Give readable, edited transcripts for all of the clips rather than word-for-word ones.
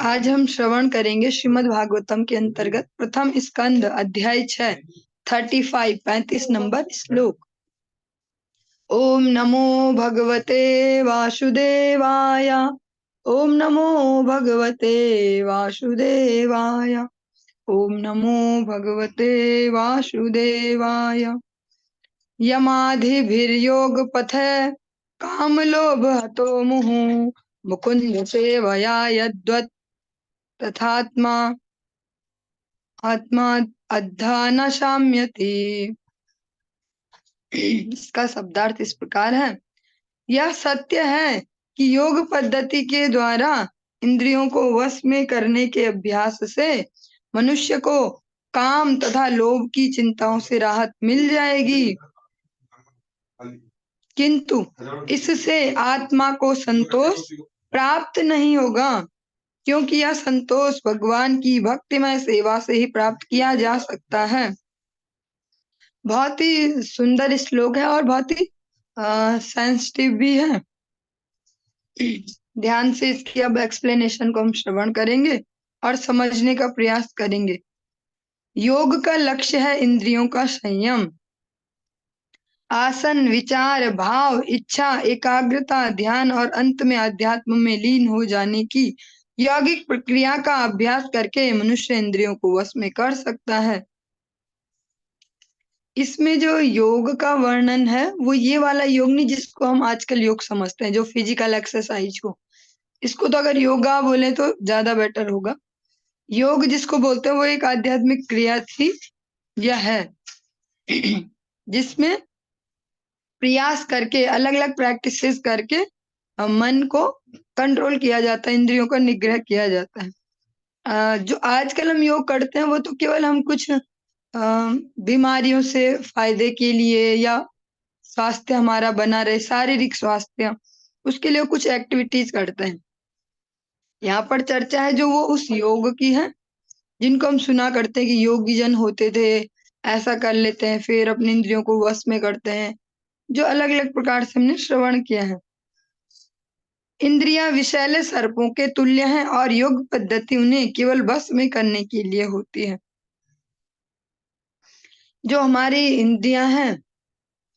आज हम श्रवण करेंगे श्रीमद् भागवतम के अंतर्गत प्रथम स्कंद अध्याय 6 35 नंबर श्लोक। ओम नमो भगवते वासुदेवाय। ओम नमो भगवते वासुदेवाय। ओम नमो भगवते वासुदेवाय। यमाधिभिर्योगपथे कामलोभ हतो मुहुः मुकुंद सेवया यद्वत् तथात्मा आत्मा अद्धा न शाम्यति। इसका शब्दार्थ इस प्रकार है। यह सत्य है कि योग पद्धति के द्वारा इंद्रियों को वश में करने के अभ्यास से मनुष्य को काम तथा लोभ की चिंताओं से राहत मिल जाएगी, किंतु इससे आत्मा को संतोष प्राप्त नहीं होगा, क्योंकि यह संतोष भगवान की भक्तिमय सेवा से ही प्राप्त किया जा सकता है। बहुत ही सुंदर श्लोक है और बहुत ही सेंसिटिव भी है। ध्यान से इसकी अब एक्सप्लेनेशन को हम श्रवण करेंगे और समझने का प्रयास करेंगे। योग का लक्ष्य है इंद्रियों का संयम, आसन, विचार, भाव, इच्छा, एकाग्रता, ध्यान और अंत में अध्यात्म में लीन हो जाने की यौगिक प्रक्रिया का अभ्यास करके मनुष्य इंद्रियों को वश में कर सकता है। इसमें जो योग का वर्णन है वो ये वाला योग नहीं जिसको हम आजकल योग समझते हैं, जो फिजिकल एक्सरसाइज को। इसको तो अगर योगा बोले तो ज्यादा बेटर होगा। योग जिसको बोलते हैं वो एक आध्यात्मिक क्रिया थी, यह है जिसमें प्रयास करके अलग अलग प्रैक्टिसेस करके मन को कंट्रोल किया जाता है, इंद्रियों का निग्रह किया जाता है। जो आजकल हम योग करते हैं वो तो केवल हम कुछ बीमारियों से फायदे के लिए या स्वास्थ्य हमारा बना रहे, शारीरिक स्वास्थ्य, उसके लिए कुछ एक्टिविटीज करते हैं। यहाँ पर चर्चा है जो वो उस योग की है जिनको हम सुना करते हैं कि योगी जन होते थे, ऐसा कर लेते हैं, फिर अपनी इंद्रियों को वश में करते हैं, जो अलग अलग प्रकार से हमने श्रवण किया है। इंद्रियां विषैले सर्पों के तुल्य हैं और योग पद्धति उन्हें केवल वश में करने के लिए होती है। जो हमारी इंद्रियां हैं,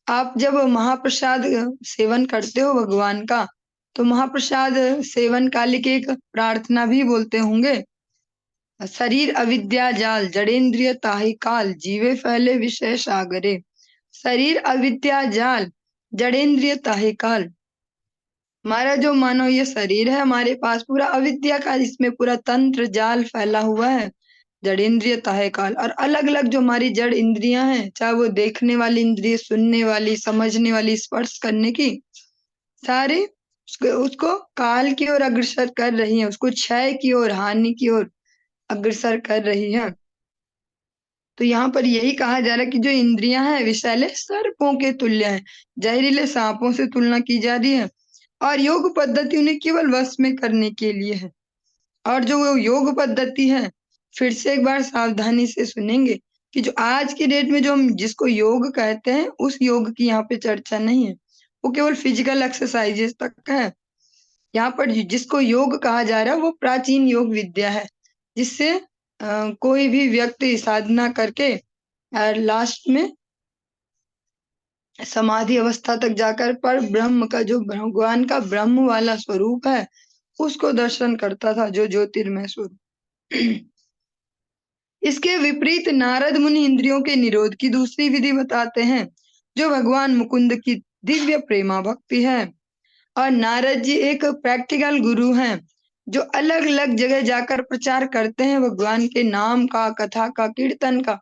आप जब महाप्रसाद सेवन करते हो भगवान का, तो महाप्रसाद सेवन काल की एक प्रार्थना भी बोलते होंगे। शरीर अविद्या जाल जड़ेंद्रिय ताहि काल जीवे फैले विषय सागरे। शरीर अविद्या जाल जड़ेंद्रिय ताहि काल। हमारा जो मानो ये शरीर है, हमारे पास पूरा अविद्या का इसमें पूरा तंत्र जाल फैला हुआ है, जड़ेंद्रिय ताहे काल। और अलग अलग जो हमारी जड़ इंद्रियां हैं, चाहे वो देखने वाली इंद्रिय, सुनने वाली, समझने वाली, स्पर्श करने की, सारे उसको काल की ओर अग्रसर कर रही है, उसको क्षय की ओर, हानि की ओर अग्रसर कर रही है। तो यहाँ पर यही कहा जा रहा है कि जो इंद्रियां हैं विषैले सर्पों के तुल्य है, जहरीले सांपों से तुलना की जा रही है, और योग पद्धति उन्हें केवल वश में करने के लिए है। और जो वो योग पद्धति है, फिर से एक बार सावधानी से सुनेंगे कि जो आज की डेट में जो हम जिसको योग कहते हैं, उस योग की यहाँ पे चर्चा नहीं है, वो केवल फिजिकल एक्सरसाइजेस तक है। यहाँ पर जिसको योग कहा जा रहा है वो प्राचीन योग विद्या है, जिससे कोई भी व्यक्ति साधना करके लास्ट में समाधि अवस्था तक जाकर पर ब्रह्म का, जो भगवान का ब्रह्म वाला स्वरूप है, उसको दर्शन करता था, जो ज्योतिर्मय स्वरूप। इसके विपरीत नारद मुनि इंद्रियों के निरोध की दूसरी विधि बताते हैं, जो भगवान मुकुंद की दिव्य प्रेमा भक्ति है। और नारद जी एक प्रैक्टिकल गुरु हैं, जो अलग अलग जगह जाकर प्रचार करते हैं भगवान के नाम का, कथा का, कीर्तन का।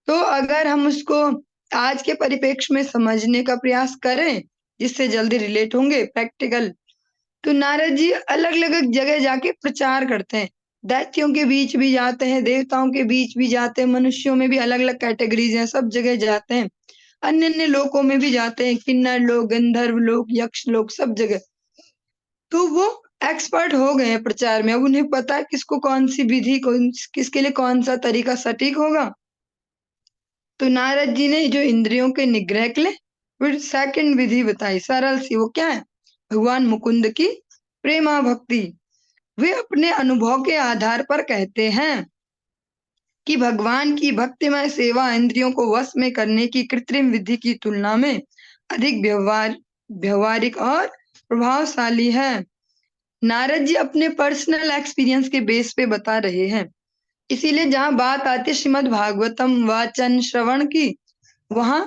तो अगर हम उसको आज के परिप्रेक्ष्य में समझने का प्रयास करें, जिससे जल्दी रिलेट होंगे प्रैक्टिकल, तो नारद जी अलग अलग जगह जाके प्रचार करते हैं। दैत्यों के बीच भी जाते हैं, देवताओं के बीच भी जाते हैं, मनुष्यों में भी अलग अलग कैटेगरीज हैं, सब जगह जाते हैं, अन्य अन्य लोकों में भी जाते हैं, किन्नर लोक, गंधर्व लोक, यक्ष लोक, सब जगह। तो वो एक्सपर्ट हो गए हैं प्रचार में। अब उन्हें पता है किसको कौन सी विधि, किसके लिए कौन सा तरीका सटीक होगा। तो नारद जी ने जो इंद्रियों के निग्रह के लिए फिर सेकंड विधि बताई, सरल सी। वो क्या है? भगवान मुकुंद की प्रेमा भक्ति। वे अपने अनुभव के आधार पर कहते हैं कि भगवान की भक्तिमय सेवा इंद्रियों को वश में करने की कृत्रिम विधि की तुलना में अधिक व्यवहारिक और प्रभावशाली है। नारद जी अपने पर्सनल एक्सपीरियंस के बेस पे बता रहे हैं। इसीलिए जहाँ बात आती है श्रीमद् भागवतम वाचन श्रवण की, वहां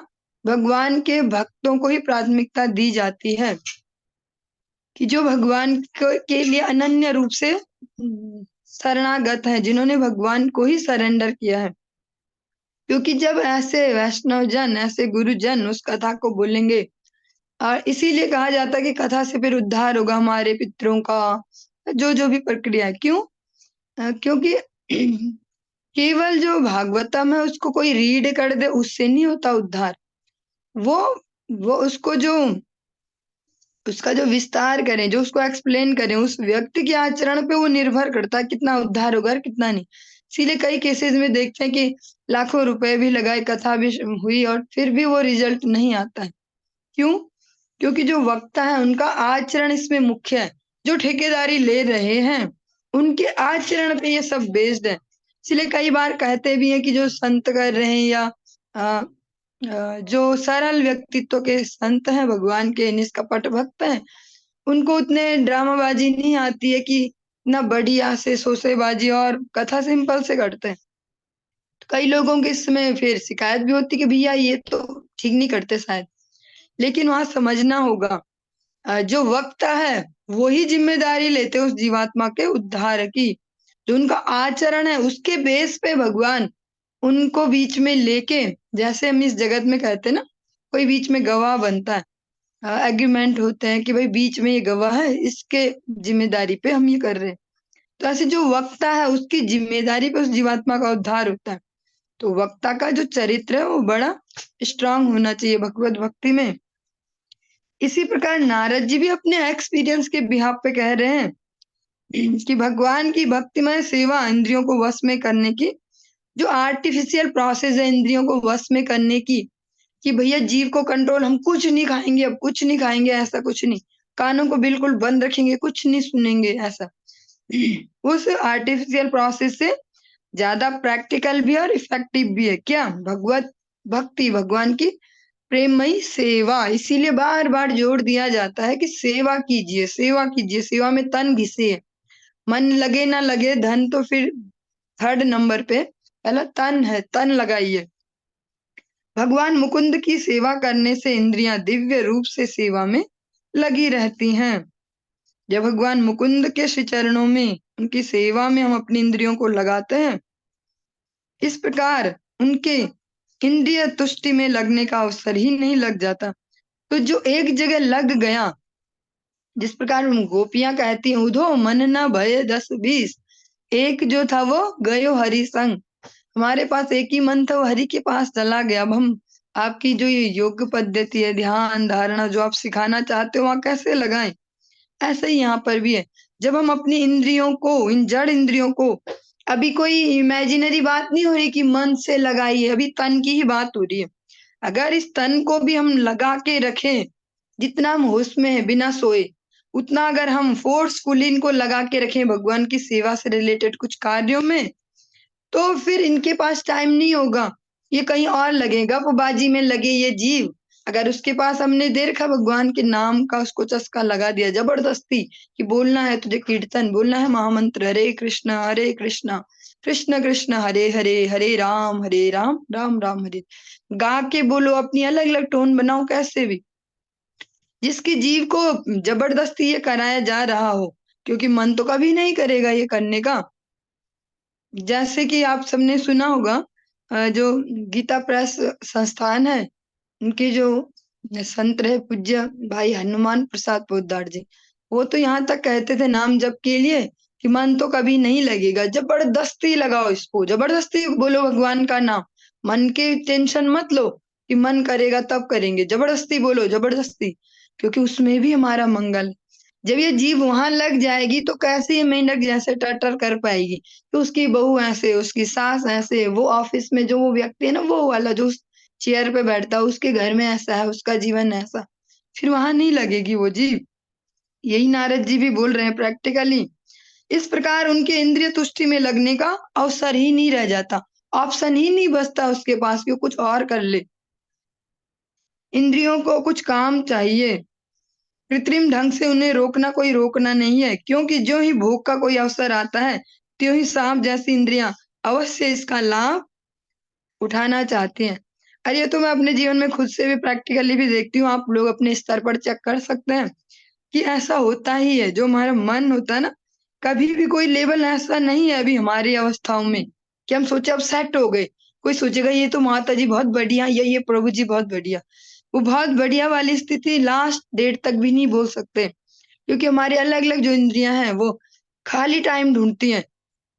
भगवान के भक्तों को ही प्राथमिकता दी जाती है कि जो भगवान के लिए अनन्य रूप से शरणागत है, जिन्होंने भगवान को ही सरेंडर किया है। क्योंकि जब ऐसे वैष्णव जन, ऐसे गुरुजन उस कथा को बोलेंगे, और इसीलिए कहा जाता है कि कथा से फिर उद्धार होगा हमारे पितरों का, जो जो भी प्रक्रिया है। क्यों? क्योंकि केवल जो भागवतम है उसको कोई रीड कर दे उससे नहीं होता उद्धार। वो उसको जो उसका जो विस्तार करें, जो उसको एक्सप्लेन करें, उस व्यक्ति के आचरण पे वो निर्भर करता है कितना उद्धार होगा और कितना नहीं। इसीलिए कई केसेस में देखते हैं कि लाखों रुपए भी लगाए, कथा भी हुई, और फिर भी वो रिजल्ट नहीं आता है। क्यों? क्योंकि जो वक्ता है उनका आचरण इसमें मुख्य है। जो ठेकेदारी ले रहे हैं उनके आचरण पे ये सब बेस्ड है। इसलिए कई बार कहते भी हैं कि जो संत कर रहे हैं या अ, जो सरल व्यक्तित्व के संत हैं, भगवान के निष्कपट भक्त हैं, उनको उतने ड्रामाबाजी नहीं आती है कि इतना बढ़िया से शोसेबाजी, और कथा सिंपल से करते हैं। तो कई लोगों के इसमें फिर शिकायत भी होती है कि भैया ये तो ठीक नहीं करते शायद। लेकिन वहां समझना होगा, जो वक्ता है वो ही जिम्मेदारी लेते हैं उस जीवात्मा के उद्धार की। जो उनका आचरण है उसके बेस पे भगवान उनको बीच में लेके, जैसे हम इस जगत में कहते हैं ना, कोई बीच में गवाह बनता है, एग्रीमेंट होते हैं कि भाई बीच में ये गवाह है, इसके जिम्मेदारी पे हम ये कर रहे हैं। तो ऐसे जो वक्ता है उसकी जिम्मेदारी पे उस जीवात्मा का उद्धार होता है। तो वक्ता का जो चरित्र है वो बड़ा स्ट्रांग होना चाहिए भगवत भक्ति में। इसी प्रकार नारद जी भी अपने एक्सपीरियंस के बिहाफ पे कह रहे हैं कि भगवान की भक्तिमय सेवा इंद्रियों को वश में करने की जो आर्टिफिशियल प्रोसेस है, इंद्रियों को वश में करने की, कि भैया जीव को कंट्रोल, हम कुछ नहीं खाएंगे, अब कुछ नहीं खाएंगे, ऐसा कुछ नहीं, कानों को बिल्कुल बंद रखेंगे, कुछ नहीं सुनेंगे, ऐसा उस आर्टिफिशियल प्रोसेस से ज्यादा प्रैक्टिकल भी और इफेक्टिव भी है क्या? भगवत भक्ति, भगवान की प्रेममयी सेवा। इसीलिए बार बार जोर दिया जाता है कि सेवा कीजिए, सेवा कीजिए, सेवा में तन घिसे। मन लगे ना लगे, धन तो फिर थर्ड नंबर पे, पहला तन है, तन लगाइए। भगवान मुकुंद की सेवा करने से इंद्रियां दिव्य रूप से सेवा में लगी रहती हैं। जब भगवान मुकुंद के श्री चरणों में, उनकी सेवा में हम अपनी इंद्रियों को लगाते हैं, इस प्रकार उनके इंद्रिय तुष्टि में लगने का अवसर ही नहीं लग जाता। तो जो एक जगह लग गया, जिस प्रकार गोपियां कहती हैं, उधो मन न भय 10-20, एक जो था वो गयो हरि संग। हमारे पास एक ही मन था, वो हरि के पास चला गया। अब हम आपकी जो ये योग पद्धति है, ध्यान धारणा जो आप सिखाना चाहते हो, वहां कैसे लगाएं? ऐसे ही यहाँ पर भी है। जब हम अपनी इंद्रियों को, इन जड़ इंद्रियों को, अभी कोई इमेजिनरी बात नहीं हो रही कि मन से लगाइए, अभी तन की ही बात हो रही है। अगर इस तन को भी हम लगा के रखें, जितना हम होश में है बिना सोए, उतना अगर हम फोर्सफुली इनको लगा के रखें भगवान की सेवा से रिलेटेड कुछ कार्यों में, तो फिर इनके पास टाइम नहीं होगा, ये कहीं और लगेगा, गपबाजी में लगे ये जीव। अगर उसके पास हमने दे रखा भगवान के नाम का, उसको चस्का लगा दिया जबरदस्ती कि बोलना है तुझे कीर्तन, बोलना है महामंत्र, हरे कृष्ण कृष्ण कृष्ण हरे हरे, हरे राम राम राम हरे, गा के बोलो, अपनी अलग अलग टोन बनाओ कैसे भी, जिसकी जीव को जबरदस्ती ये कराया जा रहा हो, क्योंकि मन तो कभी नहीं करेगा ये करने का। जैसे कि आप सबने सुना होगा, जो गीता प्रेस संस्थान है, उनके जो संत रहे पूज्य भाई हनुमान प्रसाद पोद्दार जी, वो तो यहाँ तक कहते थे नाम जप के लिए कि मन तो कभी नहीं लगेगा, जबरदस्ती लगाओ इसको, जबरदस्ती बोलो भगवान का नाम, मन की टेंशन मत लो कि मन करेगा तब करेंगे, जबरदस्ती बोलो, जबरदस्ती, क्योंकि उसमें भी हमारा मंगल। जब ये जीव वहां लग जाएगी तो कैसे ये मेंढक जैसे टटर कर पाएगी? तो उसकी बहू ऐसे, उसकी सास ऐसे, वो ऑफिस में जो वो व्यक्ति है ना, वो वाला जो चेयर पे बैठता है, उसके घर में ऐसा है, उसका जीवन ऐसा, फिर वहां नहीं लगेगी वो जीव। यही नारद जी भी बोल रहे हैं प्रैक्टिकली। इस प्रकार उनके इंद्रिय तुष्टि में लगने का अवसर ही नहीं रह जाता, ऑप्शन ही नहीं बचता उसके पास कि वो कुछ और कर ले। इंद्रियों को कुछ काम चाहिए, कृत्रिम ढंग से उन्हें रोकना कोई रोकना नहीं है, क्योंकि जो ही भोग का कोई अवसर आता है, त्यों ही सांप जैसी इंद्रियां अवश्य इसका लाभ उठाना चाहती हैं। और ये तो मैं अपने जीवन में खुद से भी प्रैक्टिकली भी देखती हूँ, आप लोग अपने स्तर पर चेक कर सकते हैं कि ऐसा होता ही है। जो हमारा मन होता है ना, कभी भी कोई लेवल ऐसा नहीं है अभी हमारी अवस्थाओं में कि हम सोचे अब सेट हो गए। कोई सोचेगा ये तो माता जी बहुत बढ़िया, या ये प्रभु जी बहुत बढ़िया। वो बहुत बढ़िया वाली स्थिति लास्ट डेट तक भी नहीं बोल सकते, क्योंकि हमारी अलग अलग जो इंद्रियां हैं वो खाली टाइम ढूंढती हैं,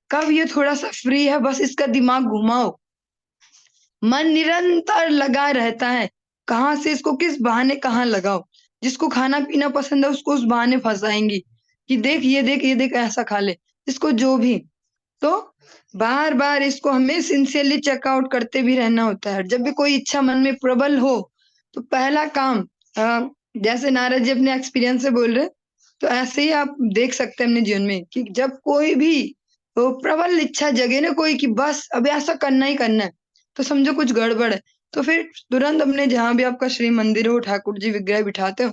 कब ये थोड़ा सा फ्री है बस इसका दिमाग घुमाओ। मन निरंतर लगा रहता है, कहाँ से इसको किस बहाने कहाँ लगाओ। जिसको खाना पीना पसंद है उसको उस बहाने फंसाएंगी कि देख ये देख ऐसा खा ले, इसको जो भी। तो बार बार इसको हमें सिंसियरली चेकआउट करते भी रहना होता है। जब भी कोई इच्छा मन में प्रबल हो तो पहला काम, जैसे नारद जी अपने एक्सपीरियंस से बोल रहे, तो ऐसे ही आप देख सकते हैं अपने जीवन में कि जब कोई भी वो प्रबल इच्छा जगे ना कोई कि बस अब ऐसा करना ही करना है, तो समझो कुछ गड़बड़ है। तो फिर तुरंत अपने जहां भी आपका श्री मंदिर हो, ठाकुर जी विग्रह बिठाते हो,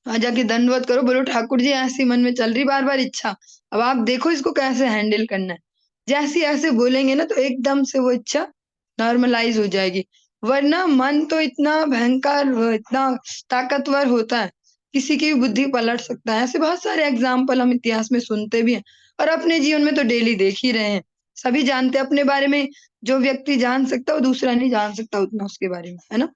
वहां जाके दंडवत करो, बोलो ठाकुर जी ऐसी मन में चल रही बार बार इच्छा, अब आप देखो इसको कैसे हैंडल करना है। जैसे ऐसे बोलेंगे ना तो एकदम से वो इच्छा नॉर्मलाइज हो जाएगी। वरना मन तो इतना भयंकर, इतना ताकतवर होता है, किसी की भी बुद्धि पलट सकता है। ऐसे बहुत सारे एग्जाम्पल हम इतिहास में सुनते भी हैं और अपने जीवन में तो डेली देख ही रहे हैं। सभी जानते हैं अपने बारे में, जो व्यक्ति जान सकता है वो दूसरा नहीं जान सकता उतना उसके बारे में, है ना।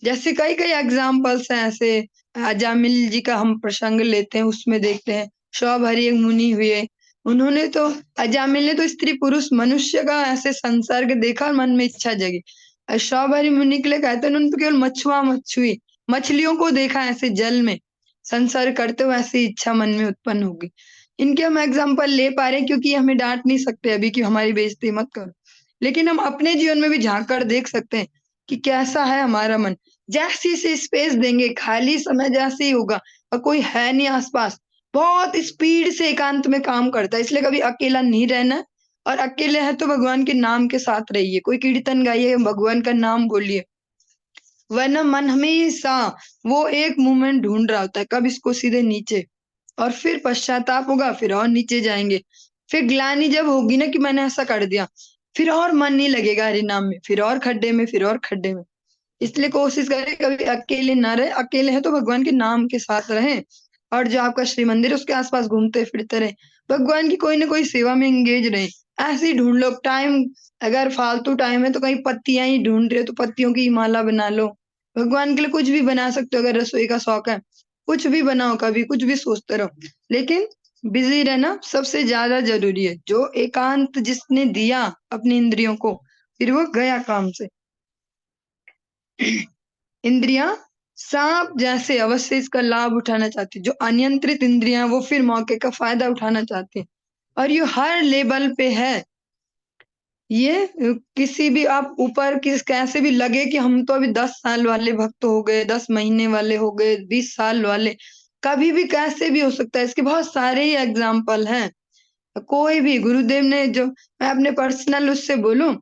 जैसे कई कई एग्जाम्पल्स हैं ऐसे। अजामिल जी का हम प्रसंग लेते हैं, उसमें देखते हैं शौभरी एक मुनि हुए। उन्होंने तो, अजामिल ने तो स्त्री पुरुष मनुष्य का ऐसे संसर्ग देखा और मन में इच्छा जगी। और शौभरी मुनि के लिए कहते हैं उन्होंने तो केवल मछुआ मछुई मछलियों को देखा ऐसे जल में संसर्ग करते हुए, ऐसी इच्छा मन में उत्पन्न होगी। इनके हम एग्जाम्पल ले पा रहे हैं क्योंकि हमें डांट नहीं सकते अभी कि हमारी बेइज्जती मत करो, लेकिन हम अपने जीवन में भी झांक कर देख सकते हैं कि कैसा है हमारा मन। जैसे से स्पेस देंगे, खाली समय जैसे ही होगा और कोई है नहीं आसपास, बहुत स्पीड से एकांत में काम करता है। इसलिए कभी अकेला नहीं रहना है, और अकेले है तो भगवान के नाम के साथ रहिए, कोई कीर्तन गाइए, भगवान का नाम बोलिए। वरना मन हमेशा वो एक मूवमेंट ढूंढ रहा होता है, कब इसको सीधे नीचे, और फिर पश्चाताप होगा, फिर और नीचे जाएंगे। फिर ग्लानि जब होगी ना कि मैंने ऐसा कर दिया, फिर और मन नहीं लगेगा हरि नाम में, फिर और खड्डे में, फिर और खड्डे में। इसलिए कोशिश करें कभी अकेले ना रहे, अकेले हैं तो भगवान के नाम के साथ रहें, और जो आपका श्री मंदिर है उसके आसपास घूमते फिरते रहे, भगवान की कोई ना कोई सेवा में एंगेज रहे। ऐसे ही ढूंढ लो टाइम, अगर फालतू टाइम है तो कहीं पत्तियां ही ढूंढ रहे हो तो पत्तियों की माला बना लो। भगवान के लिए कुछ भी बना सकते हो, अगर रसोई का शौक है कुछ भी बनाओ, कभी कुछ भी सोचते रहो, लेकिन बिजी रहना सबसे ज्यादा जरूरी है। जो एकांत जिसने दिया अपनी इंद्रियों को, फिर वो गया काम से। इंद्रियां सांप जैसे अवश्य इसका लाभ उठाना चाहती है। जो अनियंत्रित इंद्रियां वो फिर मौके का फायदा उठाना चाहती है, और ये हर लेवल पे है। ये किसी भी आप ऊपर किस कैसे भी लगे कि हम तो अभी 10 साल वाले भक्त हो गए, 10 महीने वाले हो गए, 20 साल वाले, कभी भी कैसे भी हो सकता है। इसके बहुत सारे ही एग्जाम्पल हैं। कोई भी गुरुदेव ने, जो मैं अपने पर्सनल उससे बोलूं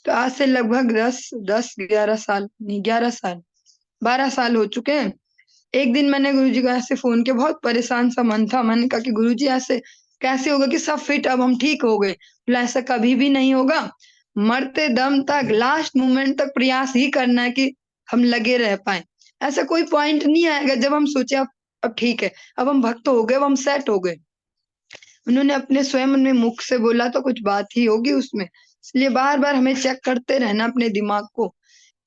तो आज से लगभग 10 10 11 साल नहीं, 11 साल 12 साल हो चुके हैं। एक दिन मैंने गुरुजी को ऐसे फोन किया, बहुत परेशान सा मन था। मैंने कहा कि गुरुजी ऐसे कैसे होगा कि सब फिट, अब हम ठीक हो गए। बोला ऐसा कभी भी नहीं होगा, मरते दम तक लास्ट मोमेंट तक प्रयास ही करना है कि हम लगे रह पाए। ऐसा कोई पॉइंट नहीं आएगा जब हम सोचे अब ठीक है, अब हम भक्त हो गए, अब हम सेट हो गए। उन्होंने अपने स्वयं में मुख से बोला तो कुछ बात ही होगी उसमें। इसलिए बार बार हमें चेक करते रहना अपने दिमाग को,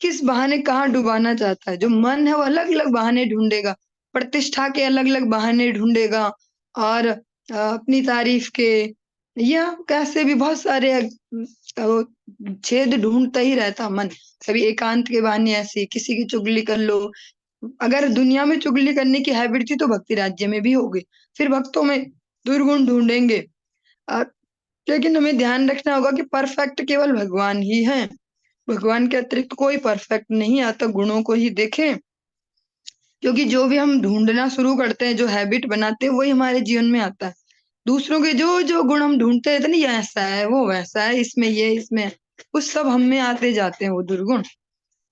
किस बहाने कहाँ डुबाना चाहता है। जो मन है वो अलग अलग बहाने ढूंढेगा, प्रतिष्ठा के अलग अलग बहाने ढूंढेगा, और अपनी तारीफ के, या कैसे भी बहुत सारे वो छेद ढूंढता ही रहता मन। कभी एकांत के बहाने, ऐसे किसी की चुगली कर लो। अगर दुनिया में चुगली करने की हैबिट थी तो भक्ति राज्य में भी होगी, फिर भक्तों में दुर्गुण ढूंढेंगे। अ, लेकिन हमें ध्यान रखना होगा कि परफेक्ट केवल भगवान ही हैं। भगवान के अतिरिक्त कोई परफेक्ट नहीं आता, गुणों को ही देखें। क्योंकि जो भी हम ढूंढना शुरू करते हैं, जो हैबिट बनाते हैं, वही हमारे जीवन में आता है। दूसरों के जो जो गुण हम ढूंढते रहते ना, ये ऐसा है वो वैसा है, इसमें ये इसमें है, वो सब हम में आते जाते हैं वो दुर्गुण।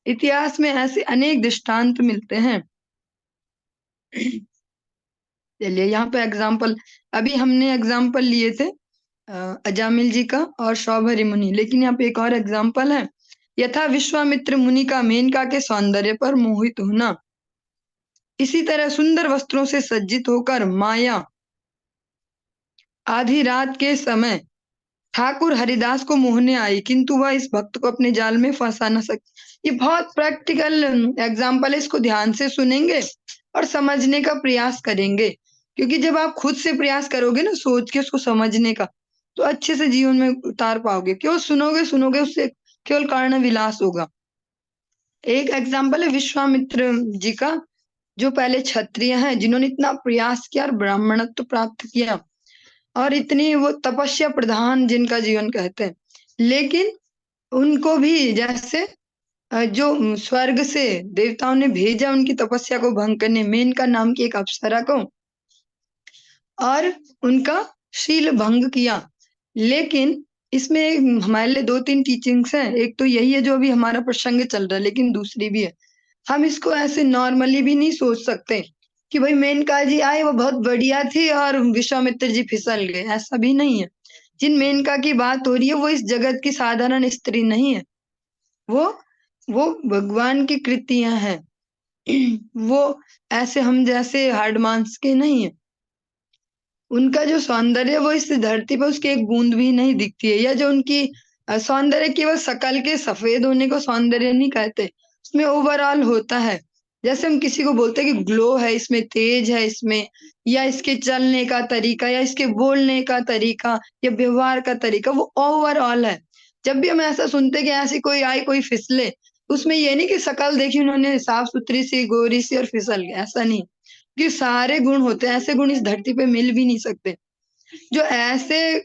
इतिहास में ऐसे अनेक दृष्टांत मिलते हैं। चलिए यहाँ पे एग्जाम्पल, अभी हमने एग्जाम्पल लिए थे अजामिल जी का और सौभरी मुनि, लेकिन यहाँ पे एक और एग्जाम्पल है। यथा विश्वामित्र मुनि का मेनका के सौंदर्य पर मोहित होना, इसी तरह सुंदर वस्त्रों से सज्जित होकर माया आधी रात के समय ठाकुर हरिदास को मोहने आई, किंतु वह इस भक्त को अपने जाल में फंसा न सकी। ये बहुत प्रैक्टिकल एग्जाम्पल है, इसको ध्यान से सुनेंगे और समझने का प्रयास करेंगे, क्योंकि जब आप खुद से प्रयास करोगे ना सोच के उसको समझने का, तो अच्छे से जीवन में उतार पाओगे। क्यों सुनोगे सुनोगे उससे केवल कारण विलास होगा। एक एग्जाम्पल है विश्वामित्र जी का, जो पहले क्षत्रिय हैं, जिन्होंने इतना प्रयास किया और ब्राह्मणत्व प्राप्त किया, और इतनी वो तपस्या प्रधान जिनका जीवन कहते हैं, लेकिन उनको भी जैसे जो स्वर्ग से देवताओं ने भेजा उनकी तपस्या को भंग करने, मेनका नाम की एक अप्सरा को, और उनका शील भंग किया। लेकिन इसमें हमारे लिए दो तीन टीचिंग्स हैं। एक तो यही है जो अभी हमारा प्रसंग चल रहा है, लेकिन दूसरी भी है। हम इसको ऐसे नॉर्मली भी नहीं सोच सकते कि भाई मेनका जी आए वो बहुत बढ़िया थी और विश्वामित्र जी फिसल गए, ऐसा भी नहीं है। जिन मेनका की बात हो रही है वो इस जगत की साधारण स्त्री नहीं है, वो वो भगवान की कृतियां हैं। वो ऐसे हम जैसे हार्ड मांस के नहीं है। उनका जो सौंदर्य वो इस धरती पर उसकी एक बूंद भी नहीं दिखती है, या जो उनकी सौंदर्य केवल शकल के सफेद होने को सौंदर्य नहीं कहते, उसमें ओवरऑल होता है। जैसे हम किसी को बोलते हैं कि ग्लो है इसमें, तेज है इसमें, या इसके चलने का तरीका, या इसके बोलने का तरीका, या व्यवहार का तरीका, वो ओवरऑल है। जब भी हम ऐसा सुनते हैं कि ऐसी कोई आई कोई फिसले, उसमें ये नहीं कि शकल देखी उन्होंने साफ सुथरी सी गोरी सी और फिसल गया, ऐसा नहीं। कि सारे गुण होते हैं, ऐसे गुण इस धरती पे मिल भी नहीं सकते। जो ऐसे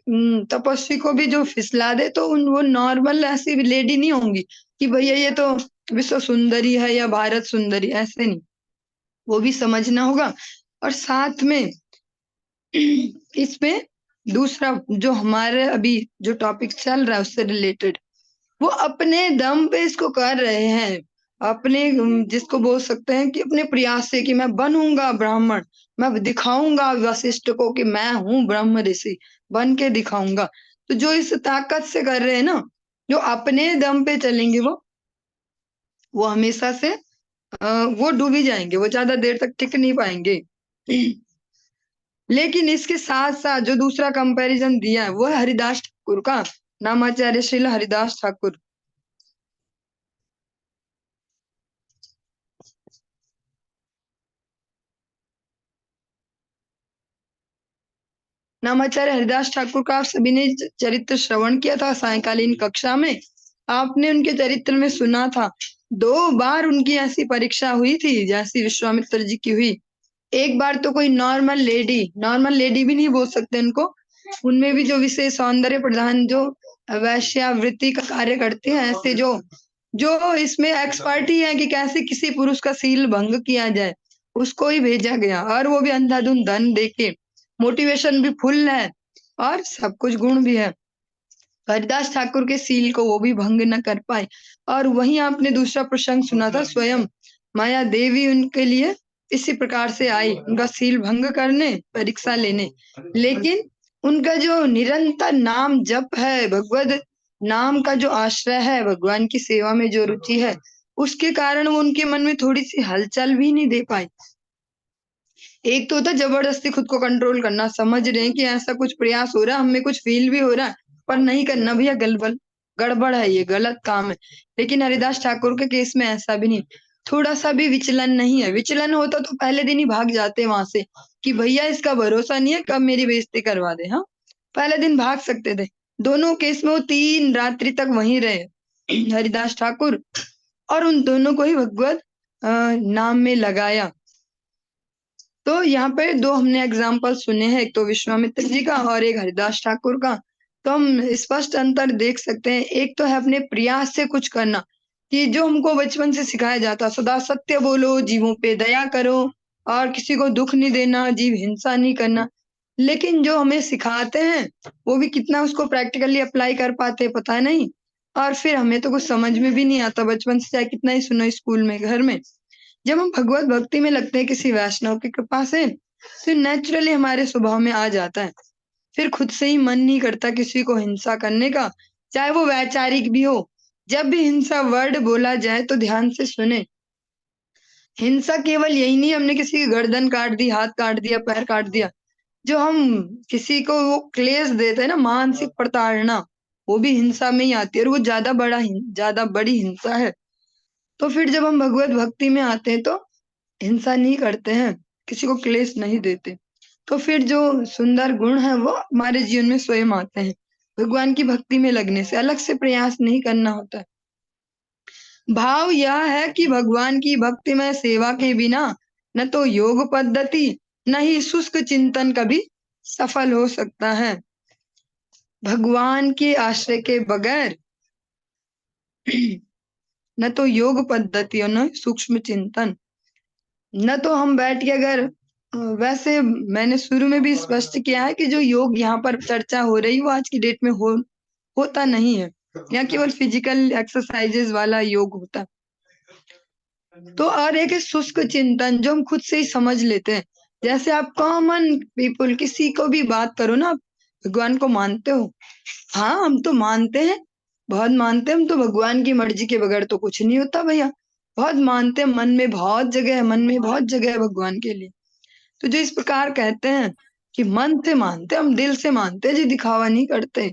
तपस्वी को भी जो फिसला दे, तो वो नॉर्मल ऐसी लेडी नहीं होंगी कि भैया ये तो विश्व सुंदरी है या भारत सुंदरी, ऐसे नहीं। वो भी समझना होगा। और साथ में इसमें दूसरा जो हमारे अभी जो टॉपिक चल रहा है उससे रिलेटेड, वो अपने दम पे इसको कर रहे हैं, अपने जिसको बोल सकते हैं कि अपने प्रयास से कि मैं बनूंगा ब्राह्मण, मैं दिखाऊंगा वशिष्ठ को कि मैं हूँ ब्रह्म ऋषि, बन के दिखाऊंगा। तो जो इस ताकत से कर रहे हैं ना, जो अपने दम पे चलेंगे, वो हमेशा से वो डूब ही जाएंगे, वो ज्यादा देर तक टिक नहीं पाएंगे। लेकिन इसके साथ साथ जो दूसरा कंपैरिजन दिया है वो है हरिदास ठाकुर का, नामाचार्य श्रील हरिदास ठाकुर। नामाचार्य हरिदास ठाकुर का आप सभी ने चरित्र श्रवण किया था सायकालीन कक्षा में। आपने उनके चरित्र में सुना था 2 बार उनकी ऐसी परीक्षा हुई थी जैसी विश्वामित्र जी की हुई। एक बार तो कोई नॉर्मल लेडी भी नहीं बोल सकते उनको, उनमें भी जो विशेष सौंदर्य प्रधान जो वैश्यावृत्ति का कार्य करते हैं, ऐसे जो जो इसमें एक्सपर्ट ही है कि कैसे किसी पुरुष का सील भंग किया जाए, उसको ही भेजा गया, और वो भी अंधाधुंध धन देके। मोटिवेशन भी फुल है और सब कुछ गुण भी है। हरिदास ठाकुर के सील को वो भी भंग न कर पाए। और वहीं आपने दूसरा प्रसंग सुना था, स्वयं माया देवी उनके लिए इसी प्रकार से आई उनका सील भंग करने, परीक्षा लेने। लेकिन उनका जो निरंतर नाम जप है, भगवत नाम का जो आश्रय है, भगवान की सेवा में जो रुचि है, उसके कारण वो उनके मन में थोड़ी सी हलचल भी नहीं दे पाई। एक तो होता है जबरदस्ती खुद को कंट्रोल करना, समझ रहे हैं कि ऐसा कुछ प्रयास हो रहा है, हमें कुछ फील भी हो रहा है, पर नहीं करना भैया, गड़बड़ है, ये गलत काम है। लेकिन हरिदास ठाकुर के केस में ऐसा भी नहीं, थोड़ा सा भी विचलन नहीं है। विचलन होता तो पहले दिन ही भाग जाते वहां से कि भैया इसका भरोसा नहीं है, कब मेरी बेइज्जती करवा दे। हाँ, पहले दिन भाग सकते थे। दोनों केस में वो 3 रात्रि तक वहीं रहे हरिदास ठाकुर, और उन दोनों को ही भगवत नाम में लगाया। तो यहाँ पे 2 हमने एग्जाम्पल सुने हैं, एक तो विश्वामित्र जी का और एक हरिदास ठाकुर का। तो हम स्पष्ट अंतर देख सकते हैं। एक तो है अपने प्रयास से कुछ करना, कि जो हमको बचपन से सिखाया जाता, सदा सत्य बोलो, जीवों पे दया करो, और किसी को दुख नहीं देना, जीव हिंसा नहीं करना। लेकिन जो हमें सिखाते हैं वो भी कितना उसको प्रैक्टिकली अप्लाई कर पाते हैं पता नहीं। और फिर हमें तो कुछ समझ में भी नहीं आता, बचपन से चाहे कितना ही सुनो स्कूल में, घर में। जब हम भगवत भक्ति में लगते हैं किसी वैष्णव की कृपा से, तो नेचुरली हमारे स्वभाव में आ जाता है। फिर खुद से ही मन नहीं करता किसी को हिंसा करने का, चाहे वो वैचारिक भी हो। जब भी हिंसा वर्ड बोला जाए तो ध्यान से सुने। हिंसा केवल यही नहीं, हमने किसी की गर्दन काट दी, हाथ काट दिया, पैर काट दिया। जो हम किसी को वो क्लेश देते हैं ना, मानसिक प्रताड़ना, वो भी हिंसा में ही आती है, और वो ज्यादा बड़ी हिंसा है। तो फिर जब हम भगवत भक्ति में आते हैं तो हिंसा नहीं करते हैं, किसी को क्लेश नहीं देते। तो फिर जो सुंदर गुण है वो हमारे जीवन में स्वयं आते हैं। भगवान की भक्ति में लगने से अलग से प्रयास नहीं करना होता है। भाव यह है कि भगवान की भक्ति में सेवा के बिना न तो योग पद्धति न ही शुष्क चिंतन कभी सफल हो सकता है। भगवान के आश्रय के बगैर न तो योग पद्धति और न सूक्ष्म चिंतन, न तो हम बैठ के अगर वैसे मैंने शुरू में भी स्पष्ट किया है कि जो योग यहाँ पर चर्चा हो रही वो आज की डेट में होता नहीं है। यहाँ केवल फिजिकल एक्सरसाइजेज वाला योग होता है। तो और एक है शुष्क चिंतन, जो हम खुद से ही समझ लेते हैं। जैसे आप कॉमन पीपल किसी को भी बात करो ना, आप भगवान को मानते हो? हाँ, हम तो मानते हैं, बहुत मानते हैं। हम तो भगवान की मर्जी के बगैर तो कुछ नहीं होता भैया। बहुत मानते हैं, मन में बहुत जगह है, मन में बहुत जगह है भगवान के लिए। तो जो इस प्रकार कहते हैं कि मन से मानते, हम दिल से मानते हैं जी, दिखावा नहीं करते,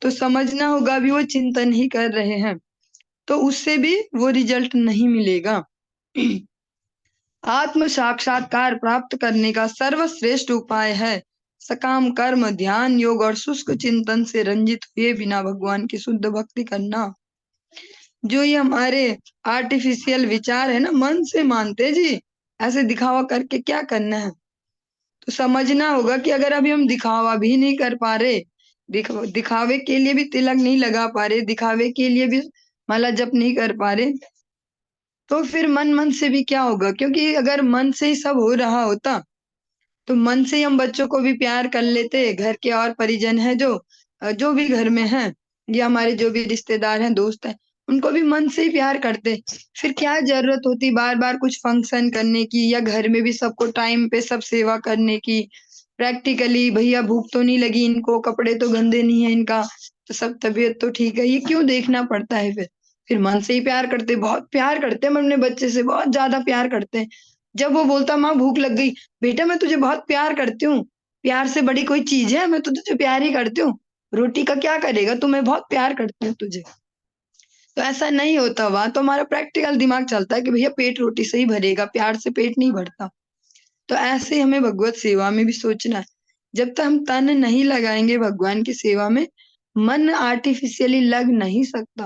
तो समझना होगा भी वो चिंतन ही कर रहे हैं, तो उससे भी वो रिजल्ट नहीं मिलेगा। आत्म साक्षात्कार प्राप्त करने का सर्वश्रेष्ठ उपाय है सकाम कर्म, ध्यान, योग और शुष्क चिंतन से रंजित हुए बिना भगवान की शुद्ध भक्ति करना। जो ये हमारे आर्टिफिशियल विचार है ना, मन से मानते जी, ऐसे दिखावा करके क्या करना है। तो समझना होगा कि अगर अभी हम दिखावा भी नहीं कर पा रहे, दिखावे के लिए भी तिलक नहीं लगा पा रहे, दिखावे के लिए भी माला जप नहीं कर पा रहे, तो फिर मन मन से भी क्या होगा। क्योंकि अगर मन से ही सब हो रहा होता तो मन से ही हम बच्चों को भी प्यार कर लेते, घर के और परिजन हैं जो भी घर में हैं, या हमारे जो भी रिश्तेदार हैं, दोस्त हैं, उनको भी मन से ही प्यार करते। फिर क्या जरूरत होती बार बार कुछ फंक्शन करने की, या घर में भी सबको टाइम पे सब सेवा करने की। प्रैक्टिकली भैया भूख तो नहीं लगी इनको, कपड़े तो गंदे नहीं है इनका, तो सब तबीयत तो ठीक है, ये क्यों देखना पड़ता है। फिर मन से ही प्यार करते, बहुत प्यार करते हैं हम अपने बच्चे से, बहुत ज्यादा प्यार करते हैं। जब वो बोलता माँ भूख लग गई, बेटा मैं तुझे बहुत प्यार करती हूँ, प्यार से बड़ी कोई चीज है, मैं तो तुझे प्यार ही करती हूँ, रोटी का क्या करेगा तू, मैं बहुत प्यार करती हूँ तुझे। तो ऐसा नहीं होता, वहां तो हमारा प्रैक्टिकल दिमाग चलता है कि भैया पेट रोटी से ही भरेगा, प्यार से पेट नहीं भरता। तो ऐसे हमें भगवत सेवा में भी सोचना है। जब तक हम तन नहीं लगाएंगे भगवान की सेवा में, मन आर्टिफिशियली लग नहीं सकता।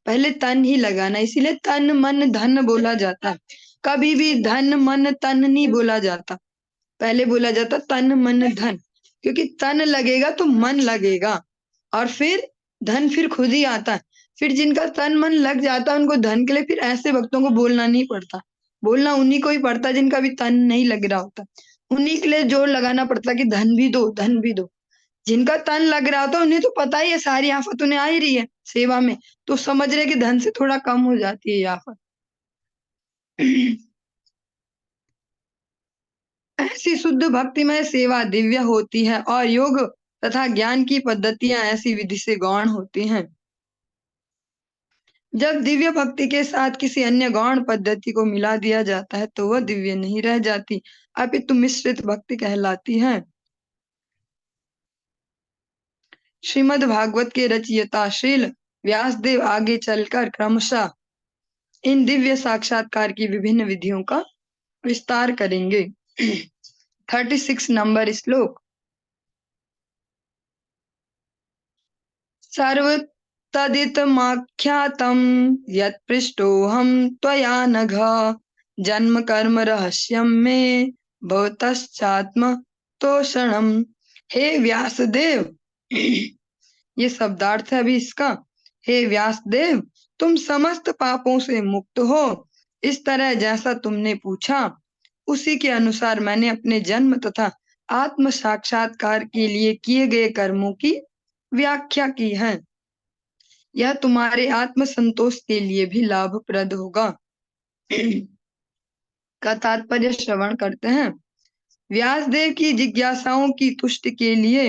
पहले तन ही लगाना, इसीलिए तन मन धन बोला जाता है। कभी भी धन मन तन नहीं बोला जाता, पहले बोला जाता तन मन धन। क्योंकि तन लगेगा तो मन लगेगा, और फिर धन फिर खुद ही आता है। फिर जिनका तन मन लग जाता है उनको धन के लिए फिर ऐसे भक्तों को बोलना नहीं पड़ता, बोलना उन्हीं को ही पड़ता है जिनका भी तन नहीं लग रहा होता। उन्हीं के लिए जोर लगाना पड़ता है कि धन भी दो, धन भी दो। जिनका तन लग रहा होता है उन्हें तो पता ही है सारी आफत उन्हें आ ही रही है सेवा में, तो समझ रहे कि धन से थोड़ा कम हो जाती है ये आफत। ऐसी शुद्ध भक्तिमय सेवा दिव्य होती है, और योग तथा ज्ञान की पद्धतियां ऐसी विधि से गौण होती हैं। जब दिव्य भक्ति के साथ किसी अन्य गौण पद्धति को मिला दिया जाता है तो वह दिव्य नहीं रह जाती, अपितु मिश्रित भक्ति कहलाती है। श्रीमद् भागवत के रचयिता श्रील व्यासदेव आगे चलकर क्रमशः इन दिव्य साक्षात्कार की विभिन्न विधियों का विस्तार करेंगे। 36 नंबर श्लोक। सर्वतदितमाख्यातं यत्पृष्टोऽहं त्वया नघ, जन्म कर्म रहस्यं मे भवतश्चात्म तोषणम। हे व्यासदेव, ये शब्दार्थ है अभी इसका। हे व्यासदेव, तुम समस्त पापों से मुक्त हो। इस तरह जैसा तुमने पूछा उसी के अनुसार मैंने अपने जन्म तथा आत्म साक्षात्कार के लिए किए गए कर्मों की व्याख्या की है। यह तुम्हारे आत्म संतोष के लिए भी लाभप्रद होगा। का तात्पर्य श्रवण करते हैं। व्यासदेव की जिज्ञासाओं की तुष्टि के लिए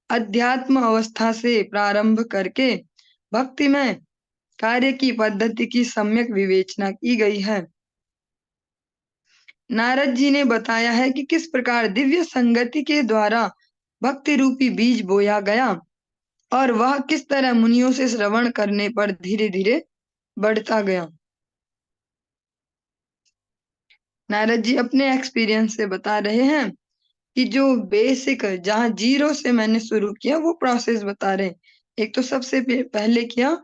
अध्यात्म अवस्था से प्रारंभ करके भक्ति में कार्य की पद्धति की सम्यक विवेचना की गई है। नारद जी ने बताया है कि किस प्रकार दिव्य संगति के द्वारा भक्ति रूपी बीज बोया गया और वह किस तरह मुनियों से श्रवण करने पर धीरे धीरे बढ़ता गया। नारद जी अपने एक्सपीरियंस से बता रहे हैं कि जो बेसिक जहाँ जीरो से मैंने शुरू किया वो प्रोसेस बता रहे हैं। एक तो सबसे पहले किया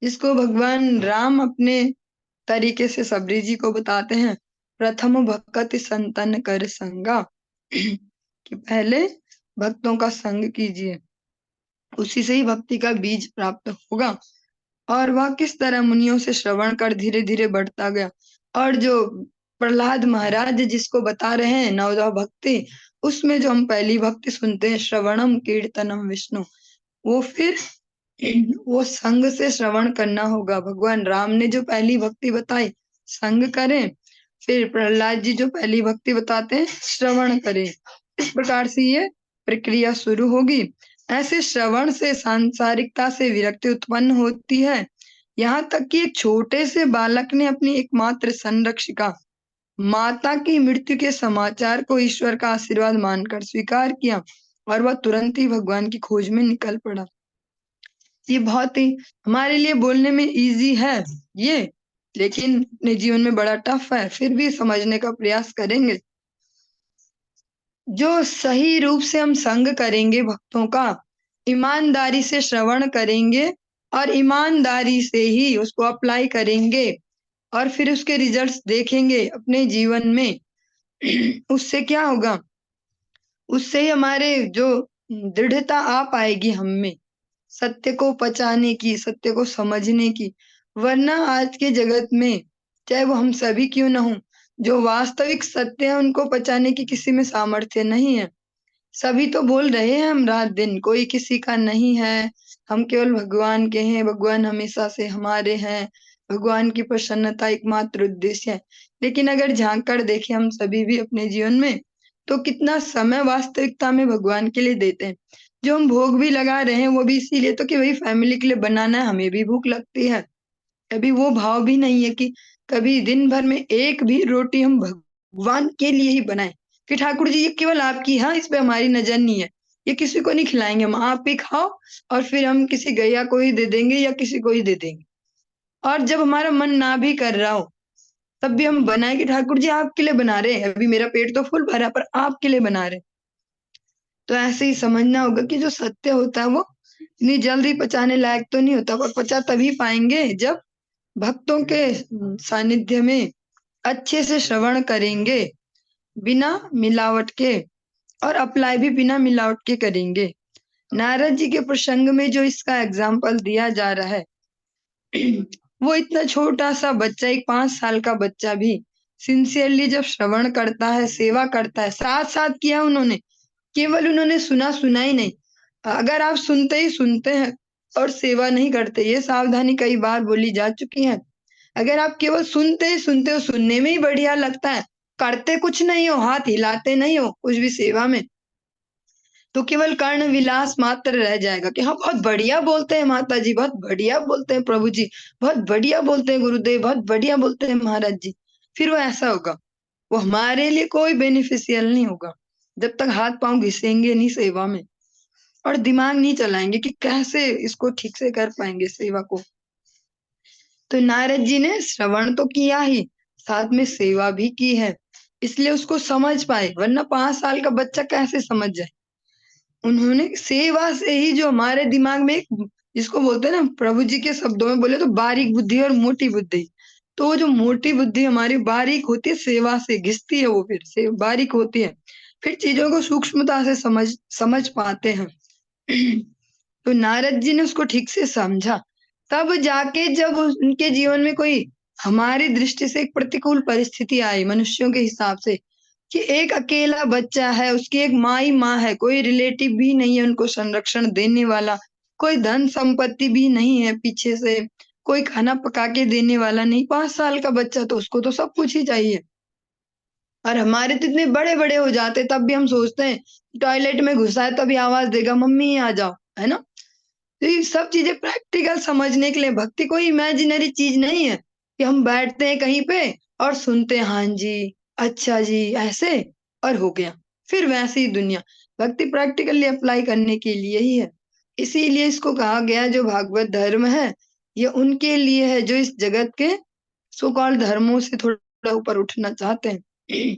जिसको भगवान राम अपने तरीके से सबरी जी को बताते हैं, प्रथम भक्त संतन कर संगा कि पहले भक्तों का संग कीजिए, उसी से ही भक्ति का बीज प्राप्त होगा। और वह किस तरह मुनियों से श्रवण कर धीरे धीरे बढ़ता गया। और जो प्रहलाद महाराज जिसको बता रहे हैं नवदा भक्ति, उसमें जो हम पहली भक्ति सुनते हैं श्रवणम कीर्तनम विष्णु, वो फिर वो संग से श्रवण करना होगा। भगवान राम ने जो पहली भक्ति बताई संग करें, फिर प्रहलाद जी जो पहली भक्ति बताते हैं श्रवण करें। इस प्रकार से ये प्रक्रिया शुरू होगी। ऐसे श्रवण से सांसारिकता से विरक्ति उत्पन्न होती है। यहाँ तक कि एक छोटे से बालक ने अपनी एकमात्र संरक्षिका माता की मृत्यु के समाचार को ईश्वर का आशीर्वाद मानकर स्वीकार किया और वह तुरंत ही भगवान की खोज में निकल पड़ा। ये बहुत ही हमारे लिए बोलने में इजी है ये, लेकिन अपने जीवन में बड़ा टफ है। फिर भी समझने का प्रयास करेंगे। जो सही रूप से हम संग करेंगे भक्तों का, ईमानदारी से श्रवण करेंगे और ईमानदारी से ही उसको अप्लाई करेंगे और फिर उसके रिजल्ट्स देखेंगे अपने जीवन में उससे क्या होगा, उससे ही हमारे जो दृढ़ता आ पाएगी हम में सत्य को पचाने की, सत्य को समझने की। वरना आज के जगत में चाहे वो हम सभी क्यों न हो, जो वास्तविक सत्य है उनको पचाने की किसी में सामर्थ्य नहीं है। सभी तो बोल रहे हैं हम रात दिन, कोई किसी का नहीं है, हम केवल भगवान के हैं, भगवान हमेशा से हमारे हैं, भगवान की प्रसन्नता एकमात्र उद्देश्य है। लेकिन अगर झांक कर देखें हम सभी भी अपने जीवन में, तो कितना समय वास्तविकता में भगवान के लिए देते हैं। जो हम भोग भी लगा रहे हैं वो भी इसीलिए तो कि वही फैमिली के लिए बनाना है, हमें भी भूख लगती है। अभी वो भाव भी नहीं है कि कभी दिन भर में एक भी रोटी हम भगवान के लिए ही बनाएं कि ठाकुर जी ये केवल आपकी, हाँ इस पे हमारी नजर नहीं है, ये किसी को नहीं खिलाएंगे, हम आप ही खाओ और फिर हम किसी गैया को ही दे देंगे या किसी को ही दे देंगे। और जब हमारा मन ना भी कर रहा हो तब भी हम बनाए कि ठाकुर जी आपके लिए बना रहे हैं, अभी मेरा पेट तो फुल भरा पर आपके लिए बना रहे। तो ऐसे ही समझना होगा कि जो सत्य होता है वो इतनी जल्दी पचाने लायक तो नहीं होता, पर पचा तभी पाएंगे जब भक्तों के सानिध्य में अच्छे से श्रवण करेंगे बिना मिलावट के, और अप्लाई भी बिना मिलावट के करेंगे। नारद जी के प्रसंग में जो इसका एग्जाम्पल दिया जा रहा है वो इतना छोटा सा बच्चा, एक 5 साल का बच्चा भी सिंसियरली जब श्रवण करता है, सेवा करता है, साथ साथ किया उन्होंने, केवल उन्होंने सुना सुना ही नहीं। अगर आप सुनते ही सुनते हैं और सेवा नहीं करते, ये सावधानी कई बार बोली जा चुकी है। अगर आप केवल सुनते ही सुनते हो, सुनने में ही बढ़िया लगता है, करते कुछ नहीं हो, हाथ हिलाते नहीं हो कुछ भी सेवा में, तो केवल कर्ण विलास मात्र रह जाएगा कि हाँ बहुत बढ़िया बोलते हैं माता जी, बहुत बढ़िया बोलते हैं प्रभु जी, बहुत बढ़िया बोलते हैं गुरुदेव, बहुत बढ़िया बोलते हैं महाराज जी। फिर वो ऐसा होगा, वो हमारे लिए कोई बेनिफिशियल नहीं होगा जब तक हाथ पांव घिसेंगे नहीं सेवा में और दिमाग नहीं चलाएंगे कि कैसे इसको ठीक से कर पाएंगे सेवा को। तो नारद जी ने श्रवण तो किया ही, साथ में सेवा भी की है, इसलिए उसको समझ पाए, वरना 5 साल का बच्चा कैसे समझ जाए। उन्होंने सेवा से ही जो हमारे दिमाग में जिसको बोलते हैं ना, प्रभु जी के शब्दों में बोले तो बारीक बुद्धि और मोटी बुद्धि, तो वो जो मोटी बुद्धि हमारी बारीक होती है सेवा से घिसती है, वो फिर से बारीक होती है, फिर चीजों को सूक्ष्मता से समझ पाते हैं। तो नारद जी ने उसको ठीक से समझा, तब जाके जब उनके जीवन में कोई हमारी दृष्टि से एक प्रतिकूल परिस्थिति आई मनुष्यों के हिसाब से, कि एक अकेला बच्चा है, उसकी एक माँ ही माँ है, कोई रिलेटिव भी नहीं है उनको संरक्षण देने वाला, कोई धन संपत्ति भी नहीं है पीछे से, कोई खाना पका के देने वाला नहीं। 5 साल का बच्चा तो उसको तो सब कुछ ही चाहिए। और हमारे तो इतने बड़े बड़े हो जाते तब भी हम सोचते हैं टॉयलेट में घुसा है तभी आवाज देगा मम्मी आ जाओ, है ना। तो ये सब चीजें प्रैक्टिकल समझने के लिए, भक्ति कोई इमेजिनरी चीज नहीं है कि हम बैठते हैं कहीं पे और सुनते हैं हाँ जी, अच्छा जी, ऐसे और हो गया, फिर वैसी ही दुनिया। भक्ति प्रैक्टिकली अप्लाई करने के लिए ही है। इसीलिए इसको कहा गया जो भागवत धर्म है ये उनके लिए है जो इस जगत के सो कॉल्ड धर्मों से थोड़ा ऊपर उठना चाहते हैं।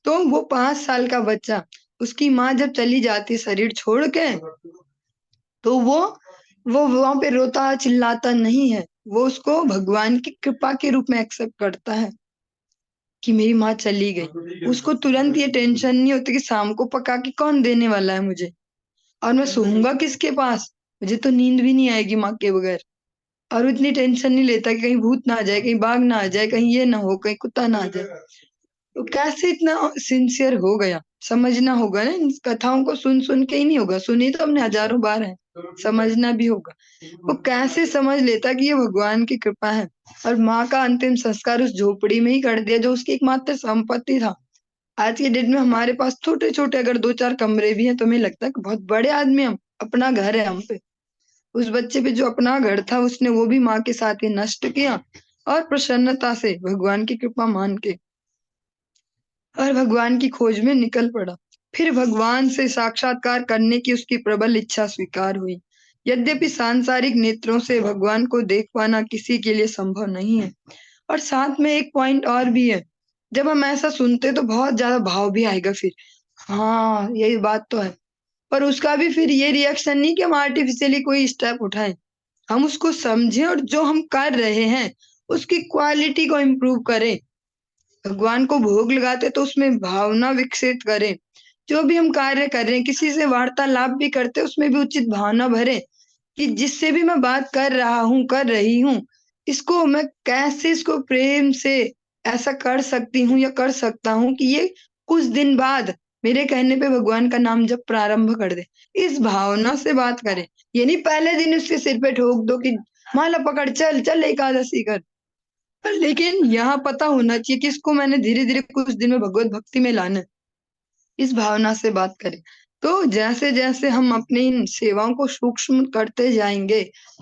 तो वो 5 साल का बच्चा, उसकी माँ जब चली जाती है शरीर छोड़ के, तो वो वहां पे रोता चिल्लाता नहीं है, वो उसको भगवान की कृपा के रूप में एक्सेप्ट करता है कि मेरी माँ चली गई। उसको तुरंत ये टेंशन नहीं होती कि शाम को पका के कौन देने वाला है मुझे, और मैं सोऊंगा किसके पास, मुझे तो नींद भी नहीं आएगी माँ के बगैर। और वो इतनी टेंशन नहीं लेता कि कहीं भूत ना आ जाए, कहीं बाघ ना आ जाए, कहीं ये ना हो, कहीं कुत्ता ना आ जाए। तो कैसे इतना सिंसियर हो गया, समझना होगा ना। इन कथाओं को सुन सुन के ही नहीं होगा, सुनी तो हमने हजारों बार है, समझना भी होगा। वो कैसे समझ लेता कि ये भगवान की कृपा है। और माँ का अंतिम संस्कार उस झोपड़ी में ही कर दिया जो उसकी एकमात्र संपत्ति था। आज के डेट में हमारे पास छोटे छोटे अगर 2-4 कमरे भी हैं तो हमें लगता है कि बहुत बड़े आदमी हम, अपना घर है हम पे। उस बच्चे पे जो अपना घर था उसने वो भी माँ के साथ ही नष्ट किया, और प्रसन्नता से भगवान की कृपा मान के और भगवान की खोज में निकल पड़ा। फिर भगवान से साक्षात्कार करने की उसकी प्रबल इच्छा स्वीकार हुई। यद्यपि सांसारिक नेत्रों से भगवान को देख पाना किसी के लिए संभव नहीं है। और साथ में एक पॉइंट और भी है, जब हम ऐसा सुनते तो बहुत ज्यादा भाव भी आएगा फिर, हाँ यही बात तो है। पर उसका भी फिर ये रिएक्शन नहीं कि हम आर्टिफिशियली कोई स्टेप उठाएं, हम उसको समझें और जो हम कर रहे हैं उसकी क्वालिटी को इम्प्रूव करें। भगवान को भोग लगाते तो उसमें भावना विकसित करें। जो भी हम कार्य कर रहे हैं, किसी से वार्तालाप भी करते उसमें भी उचित भावना भरे कि जिससे भी मैं बात कर रहा हूँ कर रही हूँ, इसको मैं कैसे इसको प्रेम से ऐसा कर सकती हूँ या कर सकता हूँ कि ये कुछ दिन बाद मेरे कहने पे भगवान का नाम जब प्रारंभ कर दे। इस भावना से बात करें, ये नहीं पहले दिन उसके सिर पे ठोक दो कि माला पकड़ चल चल एकादशी कर। लेकिन यहाँ पता होना चाहिए कि इसको मैंने धीरे धीरे कुछ दिन में भगवत भक्ति में लाना है। इस भावना से बात करें तो जैसे जैसे हम अपनी इन सेवाओं को सूक्ष्म करते जाएंगे,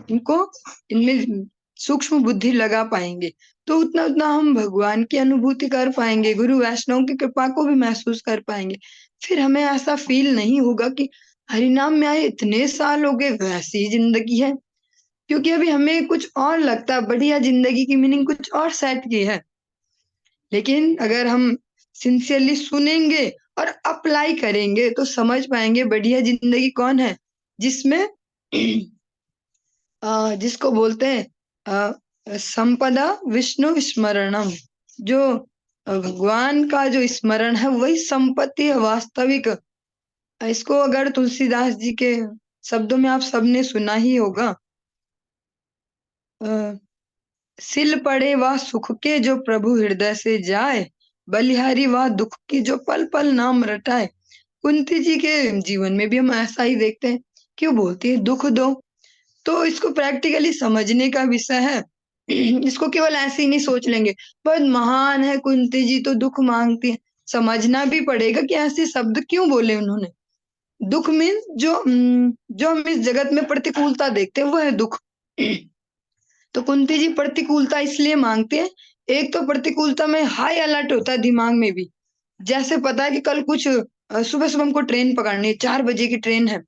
इनको इनमें सूक्ष्म बुद्धि लगा पाएंगे, तो उतना उतना हम भगवान की अनुभूति कर पाएंगे, गुरु वैष्णव की कृपा को भी महसूस कर पाएंगे। फिर हमें ऐसा फील नहीं होगा कि हरिनाम में आए इतने साल हो गए वैसी ही जिंदगी है, क्योंकि अभी हमें कुछ और लगता है, बढ़िया जिंदगी की मीनिंग कुछ और सेट की है। लेकिन अगर हम सिंसियरली सुनेंगे और अप्लाई करेंगे तो समझ पाएंगे बढ़िया जिंदगी कौन है, जिसमें जिसको बोलते हैं संपदा विष्णु स्मरणम, जो भगवान का जो स्मरण है वही संपत्ति है वास्तविक। इसको अगर तुलसीदास जी के शब्दों में आप सबने सुना ही होगा, अ, सिल पड़े वह सुख के जो प्रभु हृदय से जाए, बलिहारी वह दुख की जो पल पल नाम रटाए। कुंती जी के जीवन में भी हम ऐसा ही देखते हैं, क्यों बोलती है दुख दो। तो इसको प्रैक्टिकली समझने का विषय है। इसको केवल ऐसे ही नहीं सोच लेंगे बहुत महान है कुंती जी तो दुख मांगती है, समझना भी पड़ेगा कि ऐसे शब्द क्यों बोले उन्होंने। दुख मीन्स जो हम इस जगत में प्रतिकूलता देखते हैं वो है दुख। तो कुंती जी प्रतिकूलता इसलिए मांगते हैं, एक तो प्रतिकूलता में हाई अलर्ट होता है दिमाग में भी, जैसे पता है कि कल कुछ सुबह सुबह हमको ट्रेन पकड़नी है, 4 बजे की ट्रेन है,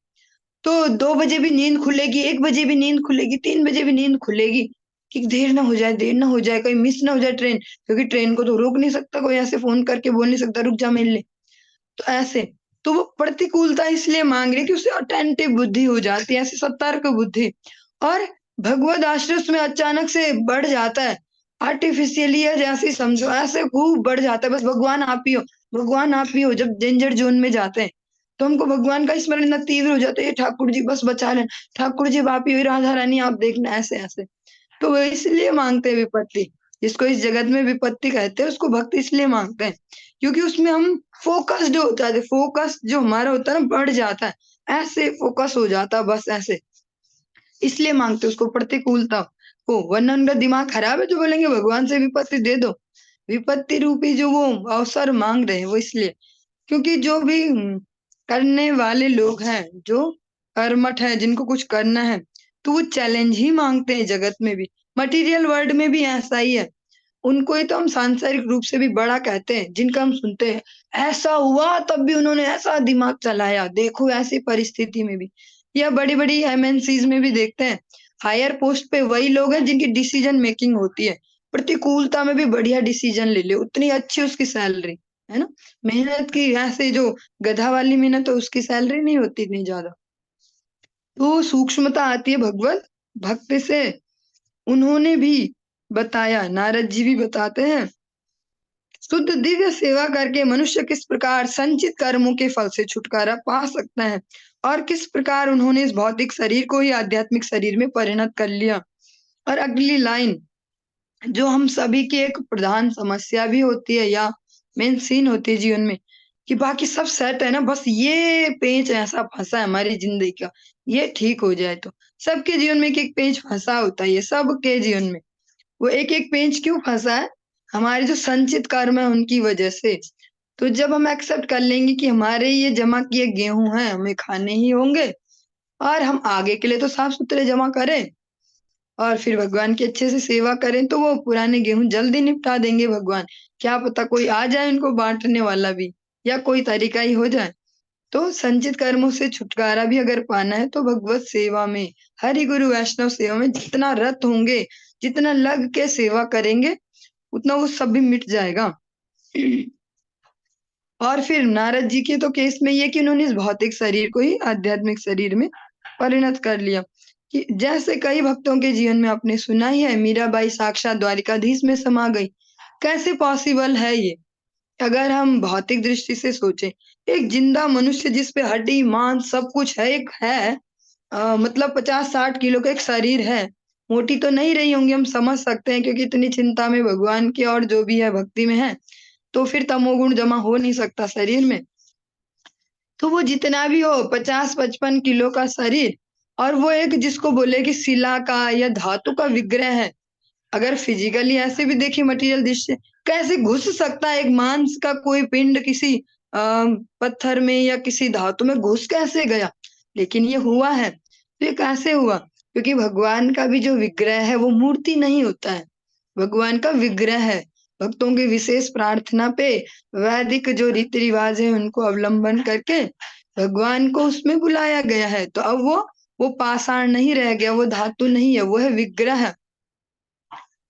तो 2 बजे भी नींद खुलेगी, 1 बजे भी नींद खुलेगी, 3 बजे भी नींद खुलेगी कि देर ना हो जाए, देर ना हो जाए, कहीं मिस ना हो जाए ट्रेन, क्योंकि ट्रेन को तो रोक नहीं सकता कोई, ऐसे फोन करके बोल नहीं सकता रुक जा मिल ले। तो ऐसे तो वो प्रतिकूलता इसलिए मांग रही है कि उससे अटेंटिव बुद्धि हो जाती है, ऐसे सतर्क बुद्धि। और भगवत आश्रय उसमें अचानक से बढ़ जाता है, आर्टिफिशियली है जैसे समझो, ऐसे खूब बढ़ जाता है, बस भगवान आप ही हो, भगवान आप ही हो। जब डेंजर जोन में जाते हैं तो हमको भगवान का स्मरण इतना तीव्र हो जाता है, ये ठाकुर जी बस बचा लेना, ठाकुर जी आप ही हो, राधा रानी आप देखना, ऐसे ऐसे। तो वो इसलिए मांगते हैं विपत्ति, जिसको इस जगत में विपत्ति कहते हैं उसको भक्त इसलिए मांगते हैं क्योंकि उसमें हम फोकस्ड हो जाते, फोकस जो हमारा होता है ना बढ़ जाता है, ऐसे फोकस हो जाता है बस ऐसे। इसलिए मांगते उसको प्रतिकूलता को, वरना उनका दिमाग खराब है जो बोलेंगे भगवान से विपत्ति दे दो। विपत्ति रूपी जो वो अवसर मांग रहे हैं वो इसलिए, क्योंकि जो भी करने वाले लोग हैं, जो कर्मठ है, जिनको कुछ करना है, तो वो चैलेंज ही मांगते हैं जगत में भी। मटेरियल वर्ल्ड में भी ऐसा ही है। उनको ही तो हम सांसारिक रूप से भी बड़ा कहते हैं, जिनका हम सुनते हैं ऐसा हुआ तब भी उन्होंने ऐसा दिमाग चलाया, देखो ऐसी परिस्थिति में भी। या बड़ी-बड़ी एमएनसीज में भी देखते हैं, हायर पोस्ट पे वही लोग हैं जिनकी डिसीजन मेकिंग होती है। प्रतिकूलता में भी बढ़िया डिसीजन ले ले, उतनी अच्छी उसकी सैलरी, है ना? मेहनत की ऐसे जो गधा वाली मेहनत है उसकी सैलरी नहीं होती इतनी ज़्यादा। तो सूक्ष्मता आती है भगवत भक्ति से। उन्होंने भी बताया, नारद जी भी बताते हैं, शुद्ध दिव्य सेवा करके मनुष्य किस प्रकार संचित कर्मों के फल से छुटकारा पा सकता है और किस प्रकार उन्होंने इस भौतिक शरीर को ही आध्यात्मिक शरीर में परिणत कर लिया। और अगली लाइन, जो हम सभी की एक प्रधान समस्या भी होती है या मेन सीन होती है जीवन में, कि बाकी सब सेट है ना, बस ये पेंच ऐसा फंसा है हमारी जिंदगी का, ये ठीक हो जाए तो। सबके जीवन में एक पेंच फंसा होता है, ये सबके जीवन में। वो एक-एक पेंच क्यों फँसा है? हमारे जो संचित कर्म है उनकी वजह से। तो जब हम एक्सेप्ट कर लेंगे कि हमारे ये जमा किए गेहूँ हैं, हमें खाने ही होंगे और हम आगे के लिए तो साफ-सुथरे जमा करें और फिर भगवान की अच्छे से सेवा करें, तो वो पुराने गेहूँ जल्दी निपटा देंगे भगवान। क्या पता कोई आ जाए उनको बाँटने वाला भी, या कोई तरीका ही हो जाए। तो संचित कर्मों से छुटकारा भी अगर पाना है तो भगवत सेवा में, हरि गुरु वैष्णव सेवा में जितना रत होंगे, जितना लग के सेवा करेंगे, उतना वो सब भी मिट जाएगा। और फिर नारद जी के तो केस में ये कि उन्होंने इस भौतिक शरीर को ही आध्यात्मिक शरीर में परिणत कर लिया। कि जैसे कई भक्तों के जीवन में आपने सुना ही है, मीराबाई साक्षात द्वारिकाधीश में समा गई। कैसे पॉसिबल है ये? अगर हम भौतिक दृष्टि से सोचें, एक जिंदा मनुष्य जिस पे हड्डी, मांस सब कुछ है, एक है, मतलब 50-60 किलो का एक शरीर है। मोटी तो नहीं रही होंगी, हम समझ सकते हैं, क्योंकि इतनी चिंता में भगवान की और जो भी है भक्ति में है, तो फिर तमोगुण जमा हो नहीं सकता शरीर में। तो वो जितना भी हो 50-55 किलो का शरीर, और वो एक जिसको बोले कि शिला का या धातु का विग्रह है। अगर फिजिकली ऐसे भी देखिए मटेरियल दृश्य, कैसे घुस सकता है एक मांस का कोई पिंड किसी पत्थर में या किसी धातु में घुस कैसे गया? लेकिन ये हुआ है। तो ये कैसे हुआ? क्योंकि भगवान का भी जो विग्रह है वो मूर्ति नहीं होता है, भगवान का विग्रह है। भक्तों की विशेष प्रार्थना पे वैदिक जो रीति रिवाज है उनको अवलंबन करके भगवान को उसमें बुलाया गया है। तो अब वो पाषाण नहीं रह गया, वो धातु नहीं है, वो है विग्रह।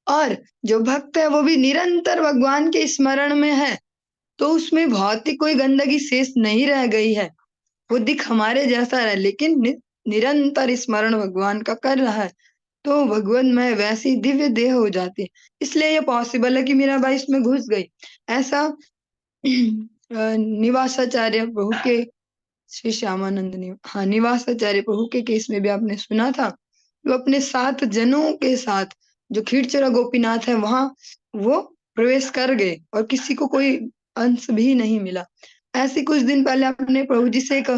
और जो भक्त है वो भी निरंतर भगवान के स्मरण में है, तो उसमें भौतिक कोई गंदगी शेष नहीं रह गई है। वो दिख हमारे जैसा है, लेकिन निरंतर स्मरण भगवान का कर रहा है, तो भगवन्मय वैसी दिव्य देह हो जाती है। इसलिए ये पॉसिबल है कि मीराबाई इसमें घुस गई। ऐसा निवासाचार्य प्रभु के, श्री श्यामानंद हाँ, निवासाचार्य प्रभु के केस में भी आपने सुना था। वो अपने 7 जनों के साथ जो खीरचरा गोपीनाथ है वहां वो प्रवेश कर गए और किसी को कोई अंश भी नहीं मिला। ऐसे कुछ दिन पहले आपने प्रभु जी से एक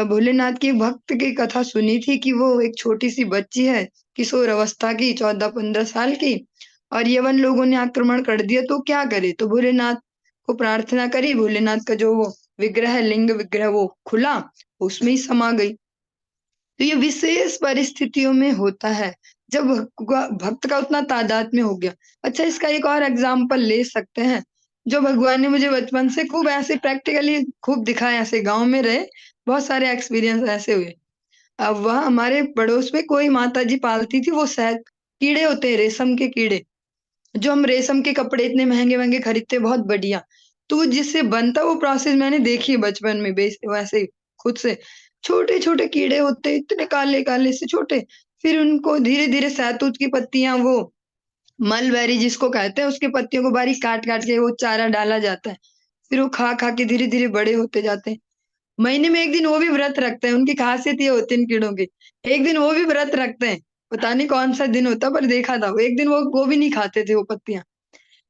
भोलेनाथ की एक भक्त की कथा सुनी थी कि वो एक छोटी सी बच्ची है, किशोर अवस्था की, 14-15 साल की, और यवन लोगों ने आक्रमण कर दिया, तो क्या करे? तो भोलेनाथ को प्रार्थना करी, भोलेनाथ का जो वो विग्रह है, लिंग विग्रह, वो खुला, उसमें ही समा गई। तो ये विशेष परिस्थितियों में होता है, जब भक्त का उतना तादाद में हो गया। अच्छा, इसका एक और एग्जाम्पल ले सकते हैं, जो भगवान ने मुझे बचपन से खूब ऐसे प्रैक्टिकली खूब दिखाया। ऐसे गांव में रहे, बहुत सारे एक्सपीरियंस ऐसे हुए। अब वह हमारे पड़ोस में कोई माता जी पालती थी, वो शायद कीड़े होते हैं, रेशम के कीड़े, जो हम रेशम के कपड़े इतने महंगे-महंगे खरीदते, बहुत बढ़िया। तो वो जिससे बनता वो प्रोसेस मैंने देखी है बचपन में, वैसे ही खुद से। छोटे-छोटे कीड़े होते, इतने काले-काले से छोटे। फिर उनको धीरे-धीरे शहतूत की पत्तियाँ, वो मलबेरी जिसको कहते हैं, उसकी पत्तियों को बारीक काट-काट के वो चारा डाला जाता है। फिर वो खा-खा के धीरे-धीरे बड़े होते जाते हैं। महीने में 1 दिन वो भी व्रत रखते हैं, उनकी खासियत ये होती है इन कीड़ों की। 1 दिन वो भी व्रत रखते हैं, पता नहीं कौन-सा दिन होता, पर देखा था। 1 दिन वो भी नहीं खाते थे वो पत्तियाँ।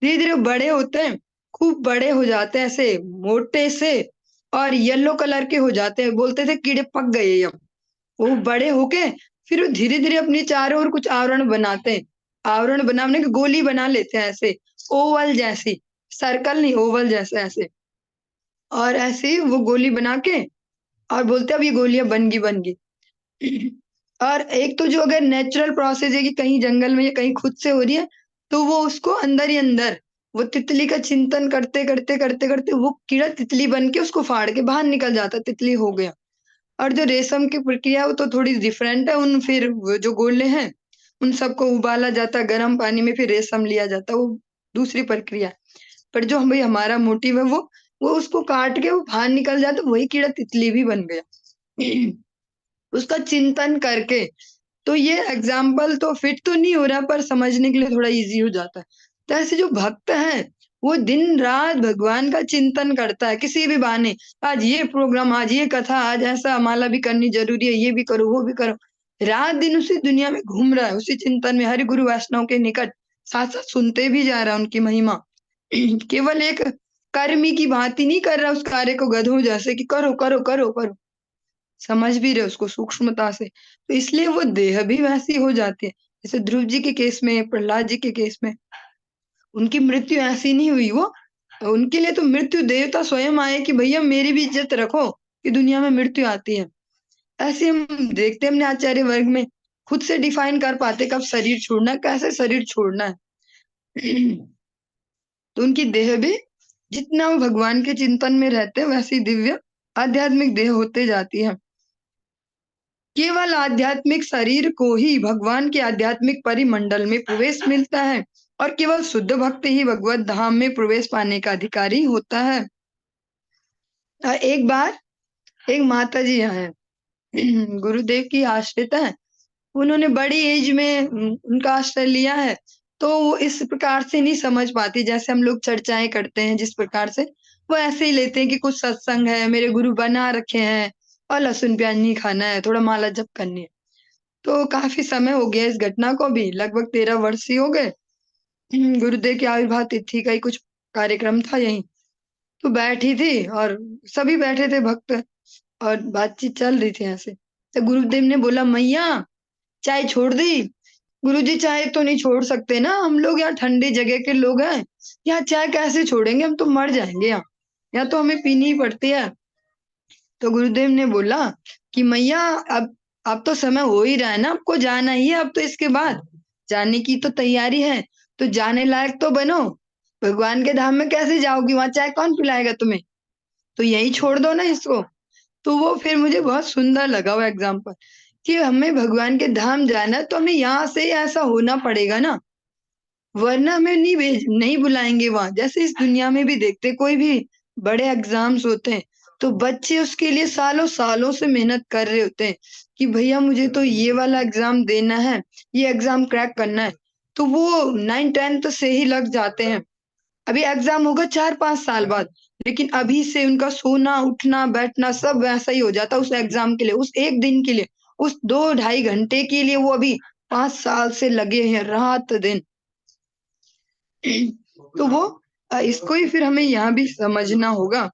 धीरे-धीरे वो बड़े होते हैं खूब बड़े हो जाते हैं, ऐसे मोटे से, और येलो कलर के हो जाते हैं। बोलते थे कीड़े पक गए अब। वो बड़े होके फिर वो धीरे-धीरे अपनी चारों ओर कुछ आवरण बनाते हैं। आवरण बनाने की गोली बना लेते हैं ऐसे, ओवल जैसी, सर्कल नहीं, ओवल जैसे ऐसे। और ऐसे ही वो गोली बना के और बोलते हैं अब ये गोलियाँ बन गई। और एक तो जो अगर नेचुरल प्रोसेस है कि कहीं जंगल में या कहीं खुद से हो रही है, तो वो उसको अंदर ही अंदर वो तितली का चिंतन करते वो कीड़ा तितली बन के उसको फाड़ के बाहर निकल जाता है, तितली हो गया। और जो रेशम की प्रक्रिया है वो तो थोड़ी डिफरेंट है। उन फिर वो जो गोले हैं, उन सबको उबाला जाता है गर्म पानी में, फिर रेशम लिया जाता है, वो दूसरी प्रक्रिया है। पर जो हम भाई हमारा मोटिव है वो उसको काट के वो बाहर निकल जाता है, वही कीड़ा तितली भी बन गया। उसका चिंतन करके। तो ये एग्जाम्पल तो फिट तो नहीं हो रहा, पर समझने के लिए थोड़ा ईज़ी हो जाता है। तो ऐसे जो भक्त है, वो दिन-रात भगवान का चिंतन करता है, किसी भी बहाने। आज ये प्रोग्राम, आज ये कथा, आज ऐसा माला भी करनी ज़रूरी है, ये भी करो, वो भी करो। रात-दिन उसी दुनिया में घूम रहा है, उसी चिंतन में, हरि गुरु वैष्णव के निकट, साथ-साथ सुनते भी जा रहा है उनकी महिमा। केवल एक कर्मी की भाँति नहीं कर रहा उस कार्य को गधों जैसे कि करो, करो, करो, करो। समझ भी रहे उसको सूक्ष्मता से, तो इसलिए वो देह भी वैसी हो जाती है। जैसे ध्रुव जी के केस में, प्रहलाद जी के केस में, उनकी मृत्यु ऐसी नहीं हुई वो, उनके लिए तो मृत्यु देवता स्वयं आए कि भैया मेरी भी इज़्ज़त रखो, कि दुनिया में मृत्यु आती है। ऐसे हम देखते हैं अपने आचार्य वर्ग में, खुद से डिफाइन कर पाते कब शरीर छोड़ना है, कैसे शरीर छोड़ना है। तो उनकी देह भी जितना वो भगवान के चिंतन में रहते हैं, वैसी दिव्य आध्यात्मिक देह होते जाती है। केवल आध्यात्मिक शरीर को ही भगवान के आध्यात्मिक परिमंडल में प्रवेश मिलता है, और केवल शुद्ध भक्त ही भगवत धाम में प्रवेश पाने का अधिकारी होता है। एक बार एक माता जी हैं, गुरुदेव की आश्रित हैं। उन्होंने बड़ी एज में उनका आश्रय लिया है, तो वो इस प्रकार से नहीं समझ पाती जैसे हम लोग चर्चाएँ करते हैं जिस प्रकार से, वो ऐसे ही लेते हैं कि कुछ सत्संग है, मेरे गुरु बना रखे हैं और लहसुन-प्याज़ नहीं खाना है, थोड़ा माला जप करनी है। तो काफ़ी समय हो गया इस घटना को भी, लगभग 13 वर्ष ही हो गए। गुरुदेव की आविर्भाव तिथि का ही कुछ कार्यक्रम था यहीं, तो बैठी थी और सभी बैठे थे भक्त, और बातचीत चल रही थी ऐसे। तो गुरुदेव ने बोला, "मैया, चाय छोड़ दी?" गुरुजी चाय तो नहीं छोड़ सकते ना, हम लोग यहाँ ठंडी जगह के लोग हैं, यहाँ चाय कैसे छोड़ेंगे, हम तो मर जाएँगे यहाँ। यहाँ तो हमें पीनी ही पड़ती है। तो गुरुदेव ने बोला कि मैया, अब तो समय हो ही रहा है ना, आपको जाना ही है अब तो इसके बाद। जाने की तो तैयारी है, तो जाने लायक तो बनो। भगवान के धाम में कैसे जाओगी? वहाँ चाय कौन पिलाएगा तुम्हें? तो यहीं छोड़ दो ना इसको। तो वो फिर मुझे बहुत सुंदर लगा वो एग्ज़ाम्पल, कि हमें भगवान के धाम जाना है तो हमें यहाँ से ऐसा होना पड़ेगा ना, वरना हमें नहीं बुलाएँगे वहाँ। जैसे इस दुनिया में भी देखते कोई भी बड़े एग्ज़ाम्स होते हैं, तो बच्चे उसके लिए सालों-सालों से मेहनत कर रहे होते हैं, कि भैया मुझे तो ये वाला एग्ज़ाम देना है, ये एग्ज़ाम क्रैक करना है। तो वो 9th-10th से ही लग जाते हैं। अभी एग्ज़ाम होगा 4-5 साल बाद, लेकिन अभी से उनका सोना, उठना, बैठना सब वैसा ही हो जाता है उस एग्ज़ाम के लिए, उस 1 दिन के लिए, उस 2 ढाई घंटे के लिए वो अभी 5 साल से लगे हैं रात-दिन। तो वो इसको ही फिर हमें यहाँ भी समझना होगा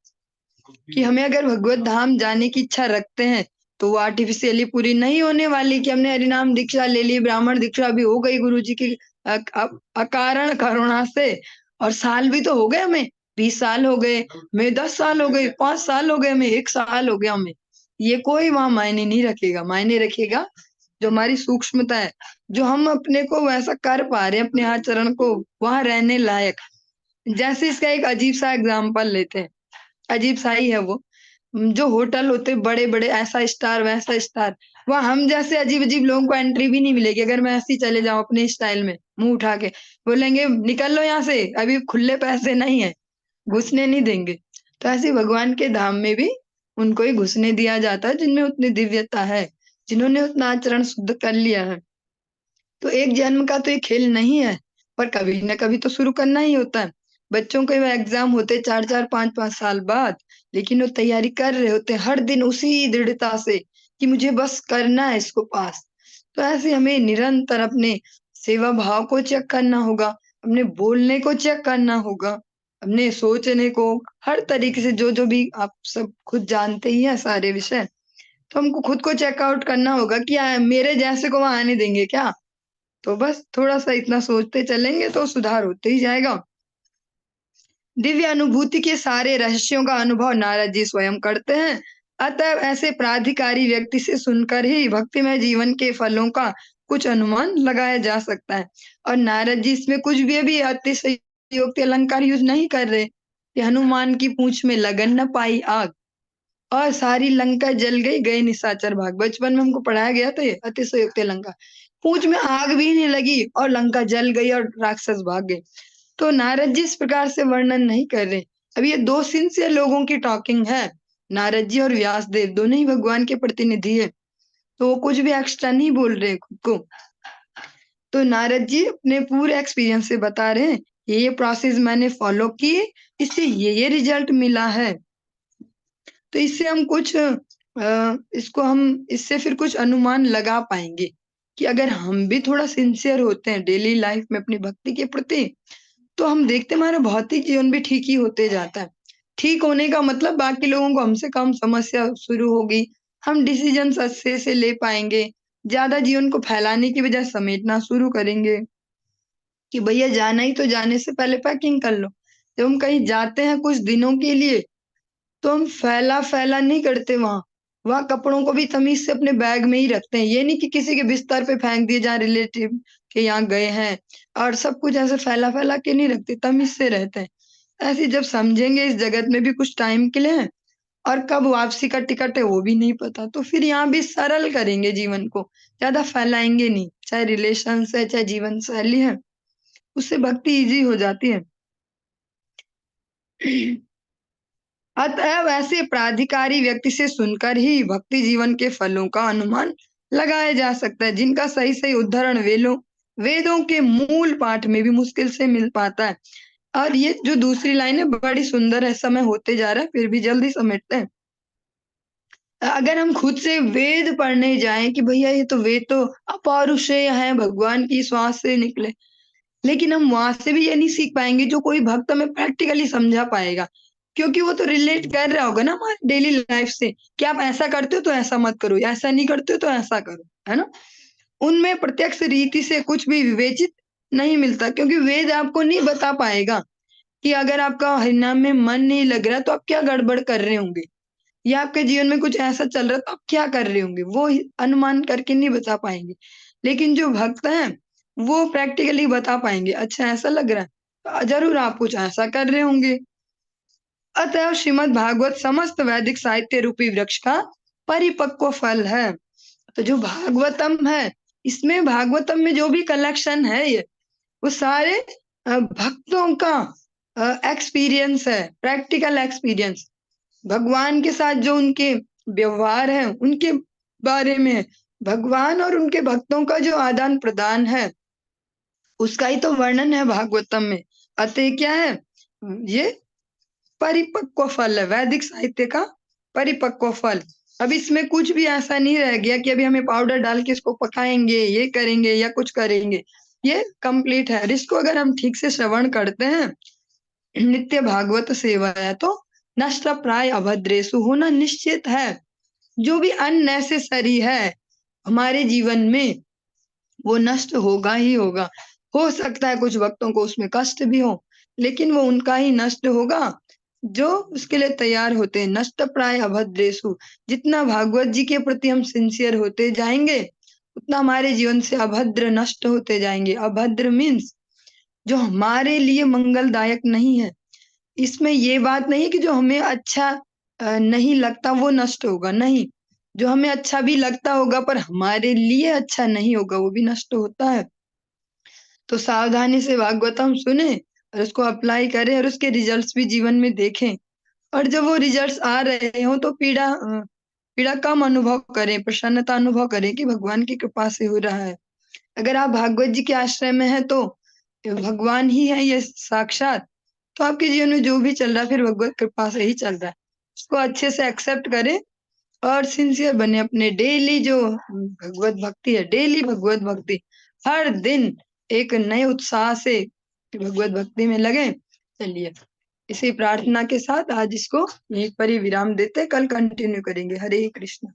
कि हमें अगर भगवत धाम जाने की इच्छा रखते हैं, तो वो आर्टिफ़िशियली पूरी नहीं होने वाली कि हमने हरिनाम दीक्षा ले ली, ब्राह्मण दीक्षा भी हो गई गुरुजी की अकारण करुणा से, और साल भी तो हो गए हमें, 20 साल हो गए, हमें 10 साल हो गए, 5 साल हो गए, हमें 1 साल हो गया हमें। ये कोई वहाँ मायने नहीं रखेगा, मायने रखेगा जो हमारी सूक्ष्मता है, जो हम अपने को वैसा कर पा रहे हैं अपने आचरण को वहाँ रहने लायक। जैसे इसका एक अजीब-सा एग्ज़ाम्पल लेते हैं, अजीब-सा ही है वो। जो होटल होते हैं बड़े-बड़े, ऐसा स्टार, वैसा स्टार, वहाँ हम जैसे अजीब-अजीब लोगों को एंट्री भी नहीं मिलेगी। अगर मैं ऐसे ही चले जाऊँ अपने स्टाइल में, मुँह उठा के, बोलेंगे निकल लो यहाँ से, अभी खुले पैसे नहीं है, घुसने नहीं देंगे। तो ऐसे ही भगवान के धाम में भी उनको ही घुसने दिया जाता है जिनमें उतनी दिव्यता है, जिन्होंने उतना आचरण शुद्ध कर लिया है। तो एक जन्म का तो ये खेल नहीं है, पर कभी न कभी तो शुरू करना ही होता है। बच्चों के वो एग्ज़ाम होते 4-4 5-5 साल बाद, लेकिन वो तैयारी कर रहे होते हैं हर दिन उसी दृढ़ता से कि मुझे बस करना है इसको पास। तो ऐसे हमें निरंतर अपने सेवा भाव को चेक करना होगा, अपने बोलने को चेक करना होगा, अपने सोचने को, हर तरीके से जो जो भी आप सब खुद जानते ही हैं सारे विषय, तो हमको खुद को चेकआउट करना होगा कि मेरे जैसे को वहां आने देंगे क्या। तो बस थोड़ा सा इतना सोचते चलेंगे तो सुधार होते ही जाएगा। दिव्य अनुभूति के सारे रहस्यों का अनुभव नारद जी स्वयं करते हैं। अतः ऐसे प्राधिकारी व्यक्ति से सुनकर ही भक्तिमय जीवन के फलों का कुछ अनुमान लगाया जा सकता है। और नारद जी इसमें कुछ भी अभी अतिशयोक्ति अलंकार यूज नहीं कर रहे कि हनुमान की पूंछ में लगन न पाई आग और सारी लंका जल गई, गए निशाचर भाग। बचपन में हमको पढ़ाया गया था ये अतिशयोक्ति अलंकार। पूंछ में आग भी नहीं लगी और लंका जल गई और राक्षस भाग गए। तो नारद जी इस प्रकार से वर्णन नहीं कर रहे। अब ये दो सिंसियर लोगों की टॉकिंग है, नारद जी और व्यास देव दोनों ही भगवान के प्रतिनिधि है, तो वो कुछ भी एक्स्ट्रा नहीं बोल रहे खुद को। तो नारद जी अपने पूरे एक्सपीरियंस से बता रहे हैं, ये प्रोसेस मैंने फॉलो की, इससे ये रिजल्ट मिला है। तो इससे हम कुछ इसको हम इससे फिर कुछ अनुमान लगा पाएंगे कि अगर हम भी थोड़ा सिंसियर होते हैं डेली लाइफ में अपनी भक्ति के प्रति, तो हम देखते हैं हमारा भौतिक जीवन भी ठीक ही होते जाता है। ठीक होने का मतलब बाकी लोगों को हमसे कम समस्या शुरू होगी, हम डिसीजन अच्छे से ले पाएंगे, ज्यादा जीवन को फैलाने की बजाय समेटना शुरू करेंगे कि भैया जाना ही तो जाने से पहले पैकिंग कर लो। जब हम कहीं जाते हैं कुछ दिनों के लिए, तो हम फैला फैला नहीं करते, वहां कपड़ों को भी तमीज से अपने बैग में ही रखते हैं। ये नहीं कि किसी के बिस्तर पे फेंक दिए जहाँ रिलेटिव के यहाँ गए हैं, और सब कुछ ऐसे फैला फैला के नहीं रखते, तमीज से रहते हैं। ऐसे जब समझेंगे इस जगत में भी कुछ टाइम के लिए है और कब वापसी का टिकट है वो भी नहीं पता, तो फिर यहाँ भी सरल करेंगे जीवन को, ज्यादा फैलाएंगे नहीं, चाहे रिलेशन है चाहे जीवन शैली है, उससे भक्ति इजी हो जाती है। अतः ऐसे प्राधिकारी व्यक्ति से सुनकर ही भक्ति जीवन के फलों का अनुमान लगाया जा सकता है, जिनका सही सही उदाहरण वेदों के मूल पाठ में भी मुश्किल से मिल पाता है। और ये जो दूसरी लाइन है बड़ी सुंदर है, समय होते जा रहा है फिर भी जल्दी समेटते हैं। अगर हम खुद से वेद पढ़ने जाएं कि भैया ये तो वेद तो अपौरुषेय है, भगवान की श्वास से निकले, लेकिन हम वहां से भी ये नहीं सीख पाएंगे जो कोई भक्त हमें प्रैक्टिकली समझा पाएगा, क्योंकि वो तो रिलेट कर रहा होगा ना हमारी डेली लाइफ से कि आप ऐसा करते हो तो ऐसा मत करो, या ऐसा नहीं करते हो तो ऐसा करो, है ना। उनमें प्रत्यक्ष रीति से कुछ भी विवेचित नहीं मिलता, क्योंकि वेद आपको नहीं बता पाएगा कि अगर आपका हरिनाम में मन नहीं लग रहा तो आप क्या गड़बड़ कर रहे होंगे, या आपके जीवन में कुछ ऐसा चल रहा है तो आप क्या कर रहे होंगे, वो अनुमान करके नहीं बता पाएंगे। लेकिन जो भक्त हैं वो प्रैक्टिकली बता पाएंगे, अच्छा ऐसा लग रहा है तो जरूर आप कुछ ऐसा कर रहे होंगे। अतः श्रीमद् भागवत समस्त वैदिक साहित्य रूपी वृक्ष का परिपक्व फल है। तो जो भागवतम है, इसमें भागवतम में जो भी कलेक्शन है ये, वो सारे भक्तों का एक्सपीरियंस है, प्रैक्टिकल एक्सपीरियंस, भगवान के साथ जो उनके व्यवहार है उनके बारे में, भगवान और उनके भक्तों का जो आदान प्रदान है उसका ही तो वर्णन है भागवतम में। अतः क्या है, ये परिपक्व फल है, वैदिक साहित्य का परिपक्व फल। अब इसमें कुछ भी ऐसा नहीं रह गया कि अभी हमें पाउडर डाल के इसको पकाएंगे, ये करेंगे या कुछ करेंगे, ये कंप्लीट है। और इसको अगर हम ठीक से श्रवण करते हैं, नित्य भागवत सेवा है, तो नष्ट प्राय अभद्रेशु होना निश्चित है। जो भी अननेसेसरी है हमारे जीवन में वो नष्ट होगा ही होगा। हो सकता है कुछ भक्तों को उसमें कष्ट भी हो, लेकिन वो उनका ही नष्ट होगा जो उसके लिए तैयार होते हैं। नष्ट प्राय अभद्रेशु, जितना भागवत जी के प्रति हम सिंसियर होते जाएंगे उतना हमारे जीवन से अभद्र नष्ट होते जाएंगे। अभद्र मीन्स जो हमारे लिए मंगलदायक नहीं है। इसमें ये बात नहीं है कि जो हमें अच्छा नहीं लगता वो नष्ट होगा, नहीं, जो हमें अच्छा भी लगता होगा पर हमारे लिए अच्छा नहीं होगा वो भी नष्ट होता है। तो सावधानी से भागवतम सुने और उसको अप्लाई करें और उसके रिजल्ट्स भी जीवन में देखें। और जब वो रिजल्ट्स आ रहे हो तो पीड़ा कम अनुभव करें, प्रसन्नता अनुभव करें कि भगवान की कृपा से हो रहा है। अगर आप भागवत जी के आश्रय में हैं तो भगवान ही है ये साक्षात, तो आपके जीवन में जो भी चल रहा है फिर भगवत कृपा से ही चल रहा है। उसको अच्छे से एक्सेप्ट करें और सिंसियर बने। अपने डेली जो भगवत भक्ति है, डेली भगवत भक्ति, हर दिन एक नए उत्साह से भगवत भक्ति में लगे। चलिए। इसी प्रार्थना के साथ आज इसको यहीं पर ही विराम देते, कल कंटिन्यू करेंगे। हरे कृष्ण।